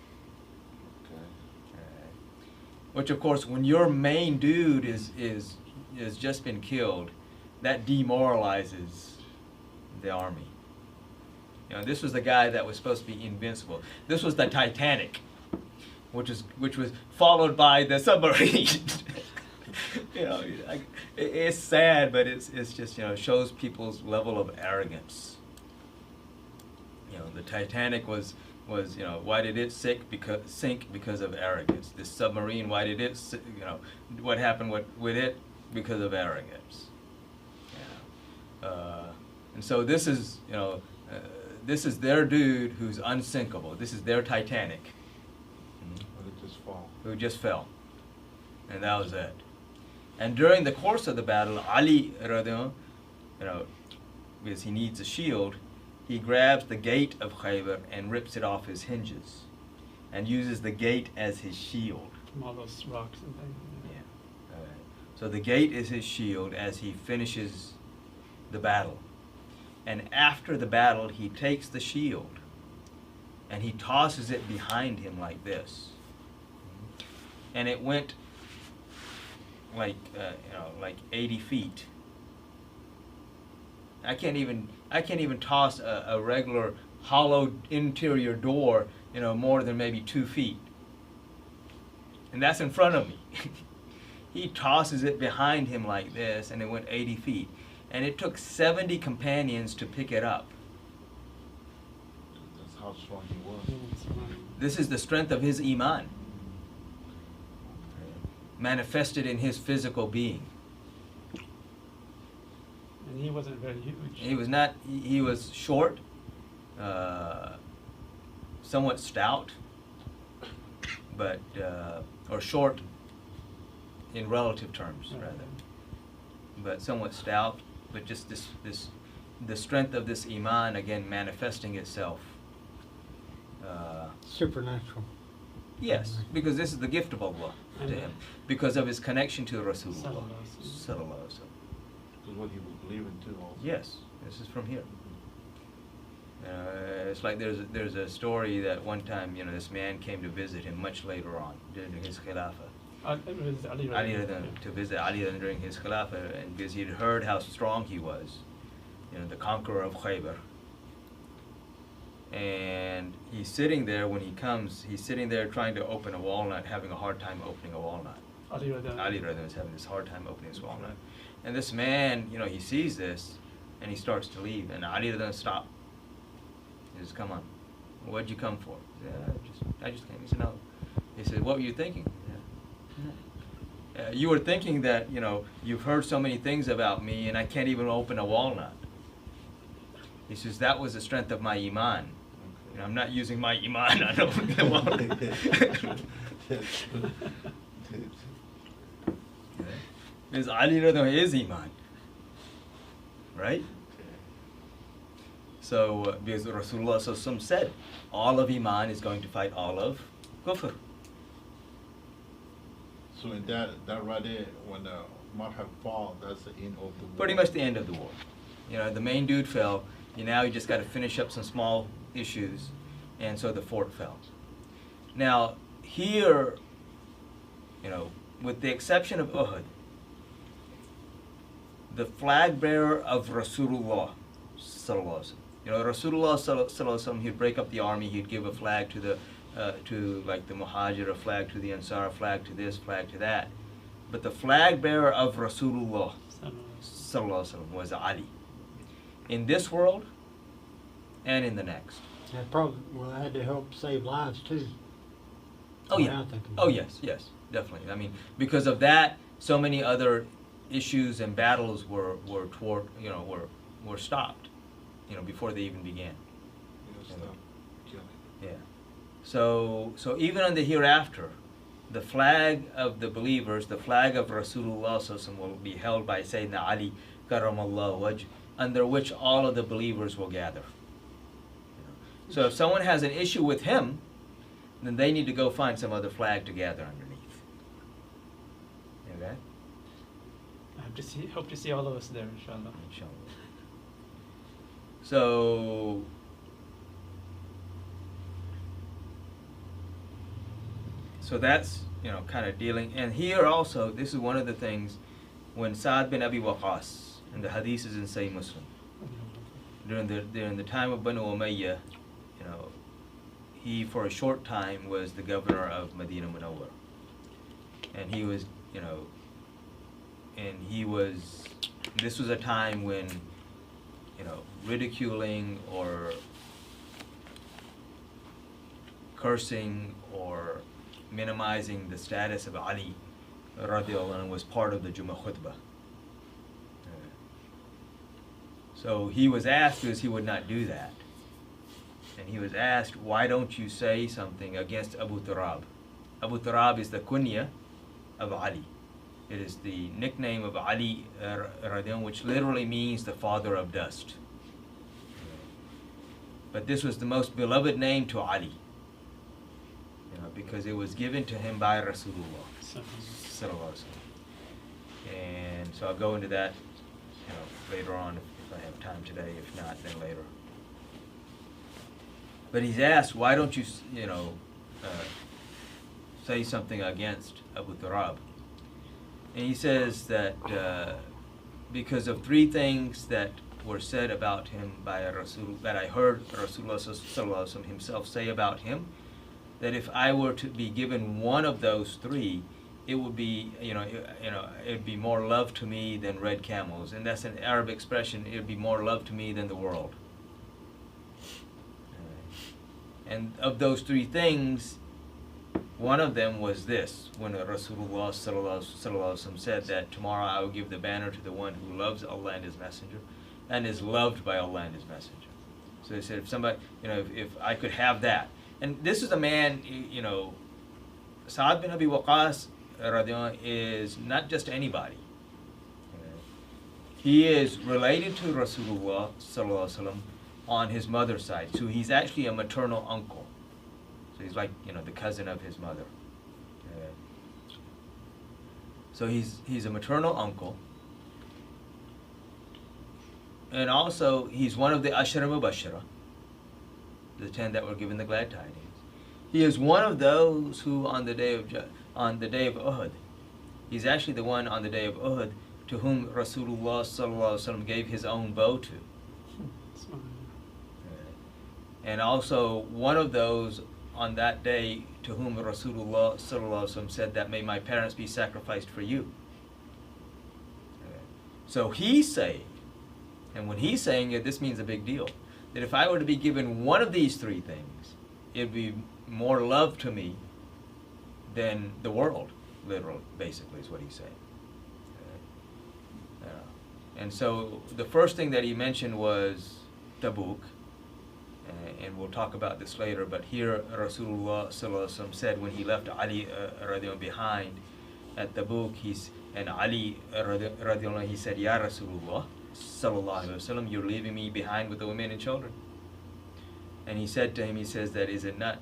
Which, of course, when your main dude is just been killed, that demoralizes the army. You know, this was the guy that was supposed to be invincible. This was the Titanic, which was followed by the submarine. You know, it's sad, but it's just, you know, shows people's level of arrogance. You know, the Titanic was you know, why did it sink? Because of arrogance. This submarine, why did it, you know, what happened with it? Because of arrogance. Yeah. And so this is, you know, this is their dude who's unsinkable. This is their Titanic. Who just fell. And that was it. And during the course of the battle, Ali, you know, because he needs a shield, he grabs the gate of Khaybar and rips it off his hinges and uses the gate as his shield. All those rocks and things. Yeah. So the gate is his shield as he finishes the battle. And after the battle, he takes the shield and he tosses it behind him like this. And it went like 80 feet. I can't even toss a regular hollow interior door, more than maybe 2 feet. And that's in front of me. He tosses it behind him like this, and it went 80 feet. And it took 70 companions to pick it up. That's how strong he was. This is the strength of his iman, manifested in his physical being. And he wasn't very huge. He was not. He was short, somewhat stout, but or short in relative terms, Right. rather, but somewhat stout. But just the strength of this iman again manifesting itself. Supernatural. Yes, because this is the gift of Allah to him, because of his connection to Rasulullah. Sallallahu Sallallahu alaihi wasallam. Because what he was believing too also. Yes, this is from here. It's like there's a story that one time, this man came to visit him much later on during his khilafah. It was Ali To visit Ali during his khilafah, and because he'd heard how strong he was, the conqueror of Khaybar. And he's sitting there when he comes. He's sitting there trying to open a walnut, having a hard time opening a walnut. Ali was having this hard time opening his walnut. And this man, he sees this, and he starts to leave. And Ali doesn't stop. He says, "Come on, what'd you come for?" I just came. He said, "No." He said, "What were you thinking?" You were thinking that, you've heard so many things about me, and I can't even open a walnut. He says, that was the strength of my iman. I'm not using my iman on opening the walnut. Because Ali is iman. Right? So, because Rasulullah ﷺ said, all of iman is going to fight all of kufr. So in that right there, when the Marhab fall, that's the end of the war. Pretty much the end of the war. The main dude fell. Now you just got to finish up some small issues, and so the fort fell. Now here, with the exception of Uhud, the flag bearer of Rasulullah sallallahu alaihi wasallam. Rasulullah sallallahu alaihi wasallam, he'd break up the army. He'd give a flag to the like the Muhajir, a flag to the Ansar, a flag to this, flag to that. But the flag bearer of Rasulullah sallallahu alaihi wasallam was Ali. In this world and in the next. That probably had to help save lives too. Oh yeah. Oh yes, definitely. I mean, because of that, so many other issues and battles were stopped, before they even began. Yeah. So even on the hereafter, the flag of the believers, the flag of Rasulullah sallallahu alaihi wasallam will be held by Sayyidina Ali karamallahu wajh, under which all of the believers will gather. So if someone has an issue with him, then they need to go find some other flag to gather underneath. Okay? I hope to see all of us there, inshallah. Inshallah. So that's, kind of dealing. And here also, this is one of the things, when Sa'd bin Abi Waqqas, and the hadith is in Sahih Muslim, during the time of Banu Umayyah, he for a short time was the governor of Medina Munawwar. And he was, this was a time when, ridiculing or cursing or minimizing the status of Ali radiallahu anhu was part of the Jummah khutbah. So he was asked, because he would not do that. And he was asked, why don't you say something against Abu Turab? Abu Turab is the kunya of Ali. It is the nickname of Ali radiallahu, which literally means the father of dust. But this was the most beloved name to Ali, because it was given to him by Rasulullah sallallahu alaihi wasallam. And so I'll go into that, later on if I have time today. If not, then later. But he's asked, why don't you, say something against Abu Turab? And he says that because of three things that were said about him by a Rasul, that I heard Rasulullah sallallahu alaihi wasallam himself say about him, that if I were to be given one of those three, it would be, it would be more love to me than red camels. And that's an Arab expression, it would be more love to me than the world. And of those three things, one of them was this, when Rasulullah sallallahu alaihi wasallam said that tomorrow I will give the banner to the one who loves Allah and His Messenger, and is loved by Allah and His Messenger. So they said, if somebody, if I could have that. And this is a man, Sa'ad bin Abi Waqqas radiallahu anhu, is not just anybody. He is related to Rasulullah sallallahu alaihi wasallam on his mother's side. So he's actually a maternal uncle. So he's like, the cousin of his mother. So he's a maternal uncle. And also, he's one of the Ashara Mubashara, the 10 that were given the glad tidings. He is one of those who, on the day of Uhud, he's actually the one on the day of Uhud to whom Rasulullah sallallahu alaihi wasallam gave his own bow to. And also one of those on that day to whom Rasulullah sallallahu alaihi wasallam said that, may my parents be sacrificed for you. So he's saying, and when he's saying it, this means a big deal, that if I were to be given one of these three things, it'd be more love to me than the world, literally, basically, is what he's saying. And so the first thing that he mentioned was Tabuk, and we'll talk about this later, but here Rasulullah sallallahu alaihi wasallam said when he left Ali radiallahu behind at Tabuk, and Ali radiallahu, he said, Ya Rasulullah sallallahu alaihi wasallam, you're leaving me behind with the women and children. And he said to him, he says that, is it not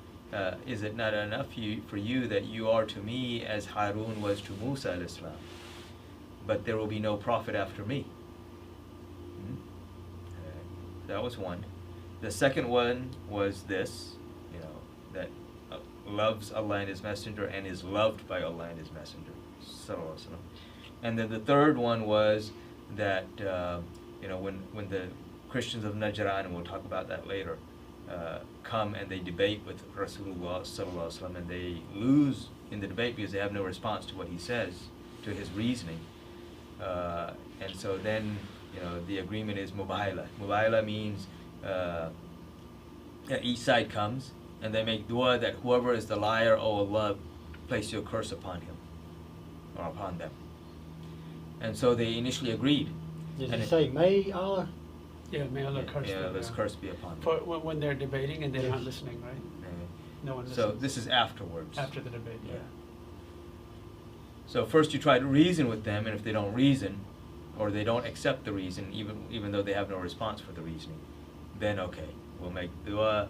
enough for you that you are to me as Harun was to Musa alayhi salam, but there will be no prophet after me. That was one. The second one was this, that loves Allah and His Messenger and is loved by Allah and His Messenger, sallallahu alaihi wasallam. And then the third one was that when the Christians of Najran, and we'll talk about that later, come and they debate with Rasulullah sallallahu alaihi wasallam, and they lose in the debate because they have no response to what he says, to his reasoning, and so then the agreement is mubayla. Mubayla means each side comes and they make dua that whoever is the liar, oh Allah, place your curse upon him or upon them. And so they initially agreed. Did he say, may Allah? Yeah, may Allah curse them. Let's curse be upon them. For when they're debating and they're not listening, right? No one listens. So this is afterwards. After the debate, yeah. So first you try to reason with them, and if they don't reason, or they don't accept the reason, even though they have no response for the reasoning, then okay, we'll make dua.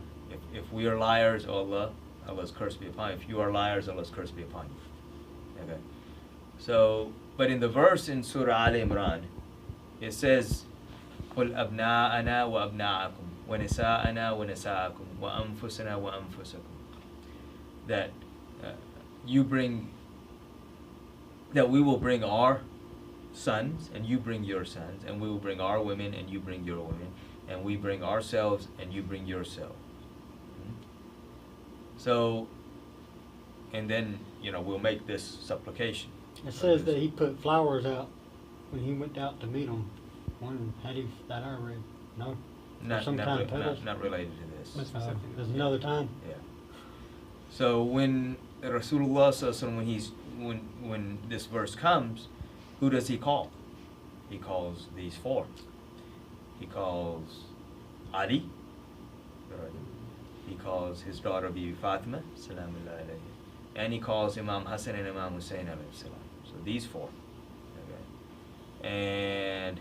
If we are liars, oh Allah, Allah's curse be upon you. If you are liars, Allah's curse be upon you. Okay. So, but in the verse in Surah Al Imran, it says, قُلْ أَبْنَاءَنَا وَأَبْنَاءَكُمْ وَنِسَاءَنَا وَنِسَاءَكُمْ وَأَنفُسَنَا وَأَنفُسَكُمْ. That that we will bring our sons and you bring your sons, and we will bring our women and you bring your women, and we bring ourselves and you bring yourself. So, and then we'll make this supplication. It says that he put flowers out when he went out to meet them. One had he that I read. No, not related to this. There's another time. Yeah. So when Rasulullah sallallahu alaihi wasallam, when this verse comes, who does he call? He calls these four. He calls Ali. He calls his daughter Bibi Fatima, salamullah alayhi, and he calls Imam Hassan and Imam Hussein alayhi salam. So these four. Okay. And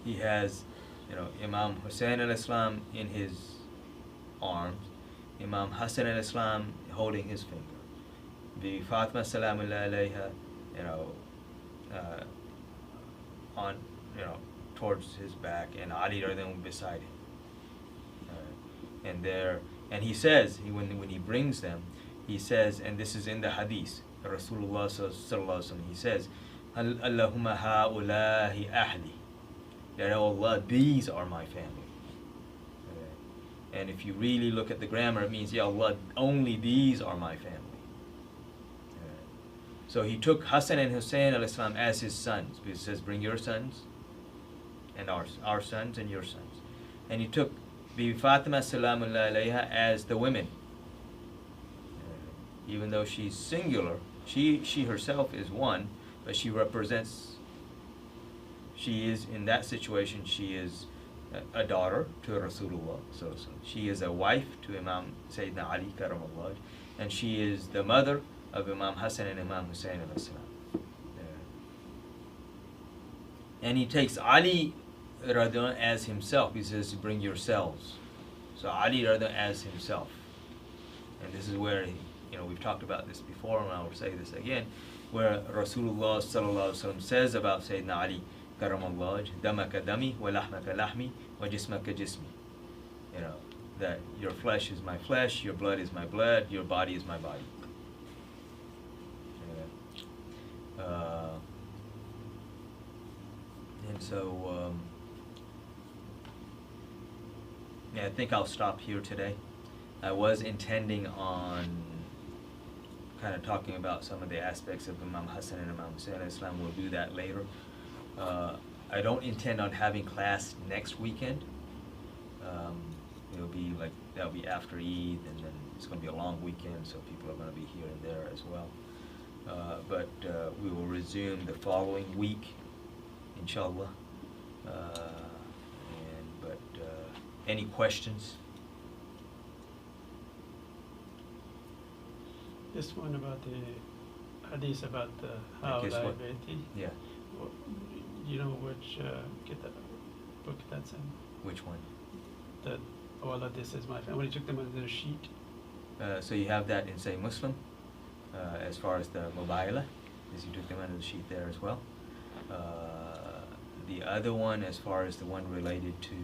he has Imam Hussein alayhi salam in his arms, Imam Hassan alayhi salam holding his finger, Bibi Fatima salamullah alayha, on towards his back, and Ali then beside him. And he says, when he brings them, he says, and this is in the hadith, Rasulullah sallallahu alaihi wasallam, he says, Allahumma ha'ulahi ahli. That, oh Allah, these are my family. Okay. And if you really look at the grammar, it means, Ya Allah, only these are my family. Okay. So he took Hassan and Hussein alayhi salam as his sons. Because it says, bring your sons, and our sons and your sons. And he took Bibi Fatima salamullah alayha as the women. Even though she's singular, she herself is one, but she represents, she is, in that situation, she is a daughter to Rasulullah. So she is a wife to Imam Sayyidina Ali karamallah, and she is the mother of Imam Hassan and Imam Hussein alayhi salam. And he takes Ali radhiyallahu as himself. He says, bring yourselves. So Ali radhiyallahu as himself. And this is where we've talked about this before, and I will say this again, where Rasulullah sallallahu alaihi wasallam says about Sayyidina Ali karamallah, damaka dami wa lahmaka lahmi wa jismaka jismi. That your flesh is my flesh, your blood is my blood, your body is my body. And so, I think I'll stop here today. I was intending on kind of talking about some of the aspects of Imam Hassan and Imam Hussein alayhi salam. We'll do that later. I don't intend on having class next weekend. That'll be after Eid, and then it's going to be a long weekend, so people are going to be here and there as well. But we will resume the following week, inshallah. Any questions? This one about the hadith about the Ahlul Bayt. Yeah. You know which book that's in? Which one? That Allah, this is my family. When he took them under the sheet. So you have that in Sahih Muslim, as far as the Mubayla, because you took them under the sheet there as well. The other one, as far as the one related to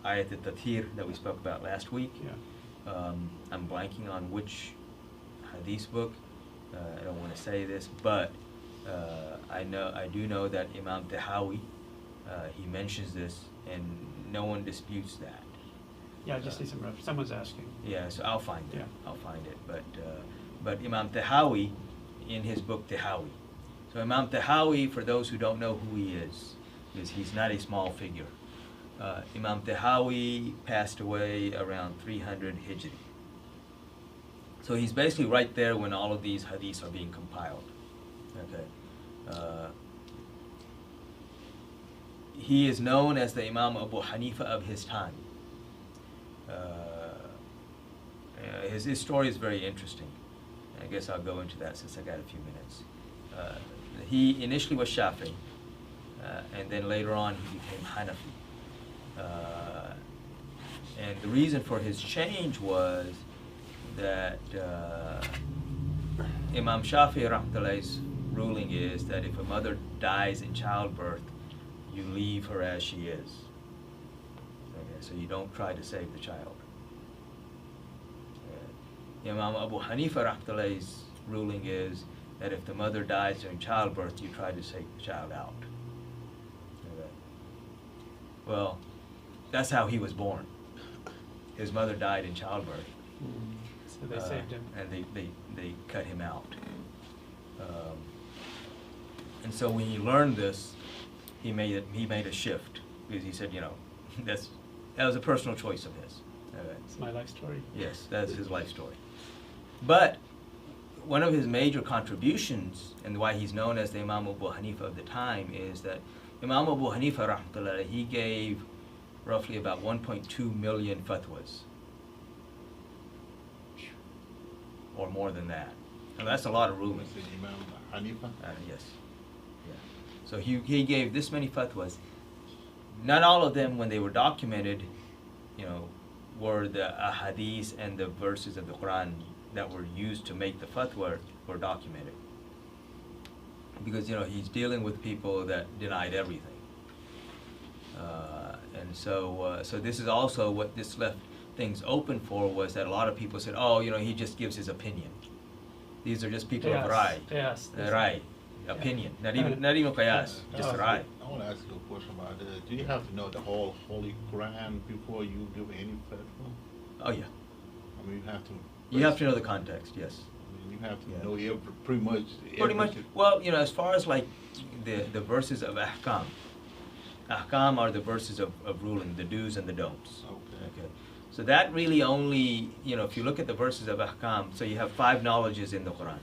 Ayat al-Tathir that we spoke about last week. Yeah. I'm blanking on which hadith book. I don't want to say this, but I do know that Imam Tahawi, he mentions this, and no one disputes that. Yeah, I just need some reference. Someone's asking. Yeah, so I'll find it. Yeah. I'll find it. But Imam Tahawi, in his book Tahawi. So Imam Tahawi, for those who don't know who he is he's not a small figure. Imam Tahawi passed away around 300 Hijri. So he's basically right there when all of these hadiths are being compiled. Okay. He is known as the Imam Abu Hanifa of his time. His story is very interesting. I guess I'll go into that since I got a few minutes. He initially was Shafi, and then later on he became Hanafi. And the reason for his change was that Imam Shafi rahmatullah's ruling is that if a mother dies in childbirth, you leave her as she is. Okay, so you don't try to save the child. Imam Abu Hanifa rahmatullah's ruling is that if the mother dies during childbirth, you try to take the child out. Okay. Well, that's how he was born. His mother died in childbirth. So they saved him. And they cut him out. And so when he learned this, he made a shift, because he said, that was a personal choice of his. It's my life story. Yes, that's his life story. But one of his major contributions, and why he's known as the Imam Abu Hanifa of the time, is that Imam Abu Hanifa rahmatullah, he gave roughly about 1.2 million fatwas, or more than that. And that's a lot of rulings. Imam Hanifa? Yes. Yeah. So he gave this many fatwas. Not all of them, when they were documented, were the ahadith and the verses of the Quran that were used to make the fatwa were documented. Because, he's dealing with people that denied everything. And so this is also what this left things open for was that a lot of people said, oh, he just gives his opinion. These are just people of Rai. Yes. Rai. Opinion. Not even Qiyas, just Rai. I want to ask you a question about that. Do you have to know the whole Holy Quran before you give any fatwa? Oh, yeah. I mean, you have to. You have to know the context, yes. I mean, you have to Yeah. know pretty much. Pretty much, everything. well, as far as like the verses of Ahkam. Ahkam are the verses of ruling, the do's and the don'ts. Okay. So that really only, if you look at the verses of Ahkam, so you have 5 knowledges in the Quran.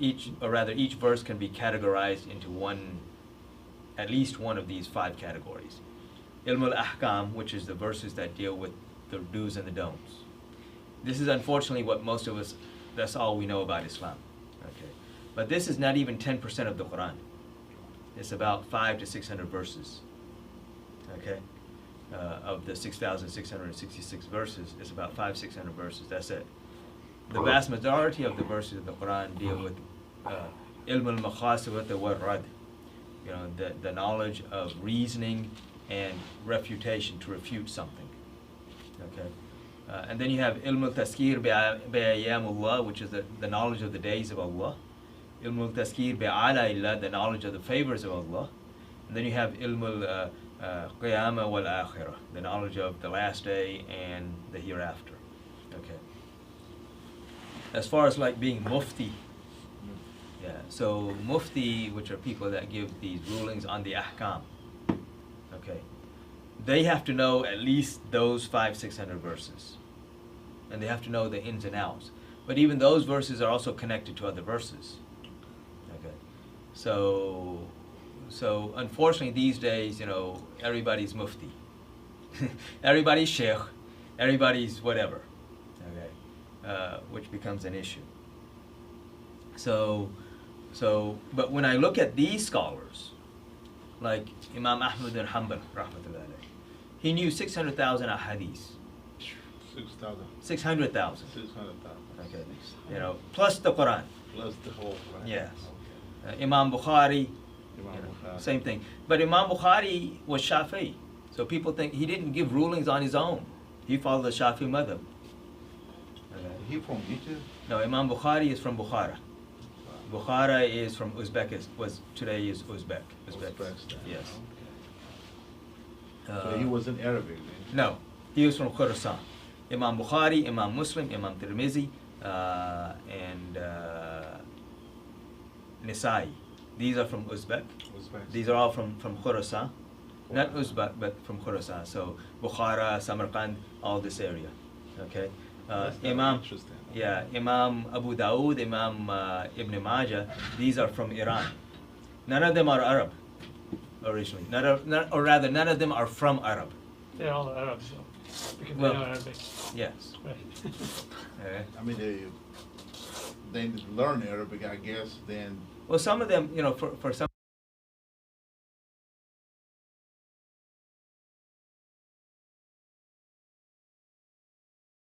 Each verse can be categorized into at least one of these 5 categories. Ilm al-Ahkam, which is the verses that deal with the do's and the don'ts. This is unfortunately what most of us, that's all we know about Islam. Okay. But this is not even 10% of the Quran. It's about 500 to 600 verses. Okay. Of the 6,666 verses, it's about 500-600 verses. That's it. The vast majority of the verses of the Quran deal with ilm al-maqasid wa rad, the knowledge of reasoning and refutation, to refute something. Okay, and then you have ilm al-tazkir bi-ayyamullah, which is the knowledge of the days of Allah. Ilm al-tazkir bi-alaillah, the knowledge of the favors of Allah. And then you have ilm al-qiyamah wal-akhirah, the knowledge of the last day and the hereafter. Okay. As far as like being mufti, so mufti, which are people that give these rulings on the ahkam, okay, they have to know at least those 500-600 verses, and they have to know the ins and outs. But even those verses are also connected to other verses. Okay, so unfortunately these days, everybody's mufti, everybody's sheikh, everybody's whatever. Which becomes an issue. But when I look at these scholars, like Imam Ahmad bin Hanbal, rahmatullah alayh, he knew 600,000 ahadith. 6,000. 600,000. 600,000. Okay. Plus the Quran. Plus the whole Quran. Yes. Okay. Imam Bukhari, Bukhari. same thing. But Imam Bukhari was Shafi'i, so people think he didn't give rulings on his own. He followed the Shafi'i madhab. He from Egypt? No, Imam Bukhari is from Bukhara. Bukhara is from Uzbekistan. Today is Uzbek. Uzbekistan. Yes. Okay. So he was in Arabic then? No, he was from Khorasan. Imam Bukhari, Imam Muslim, Imam Tirmizi, and Nisai. These are from Uzbek. These are all from Khorasan. Not Uzbek, but from Khorasan. So Bukhara, Samarkand, all this area. Okay. Imam Abu Dawood, Imam Ibn Majah, these are from Iran. None of them are Arab originally. None of them are from Arab. They're all Arabs, so because Well, they know Arabic. Yes. Right. Okay. I mean, they learn Arabic, I guess, then. Well, some of them, for some.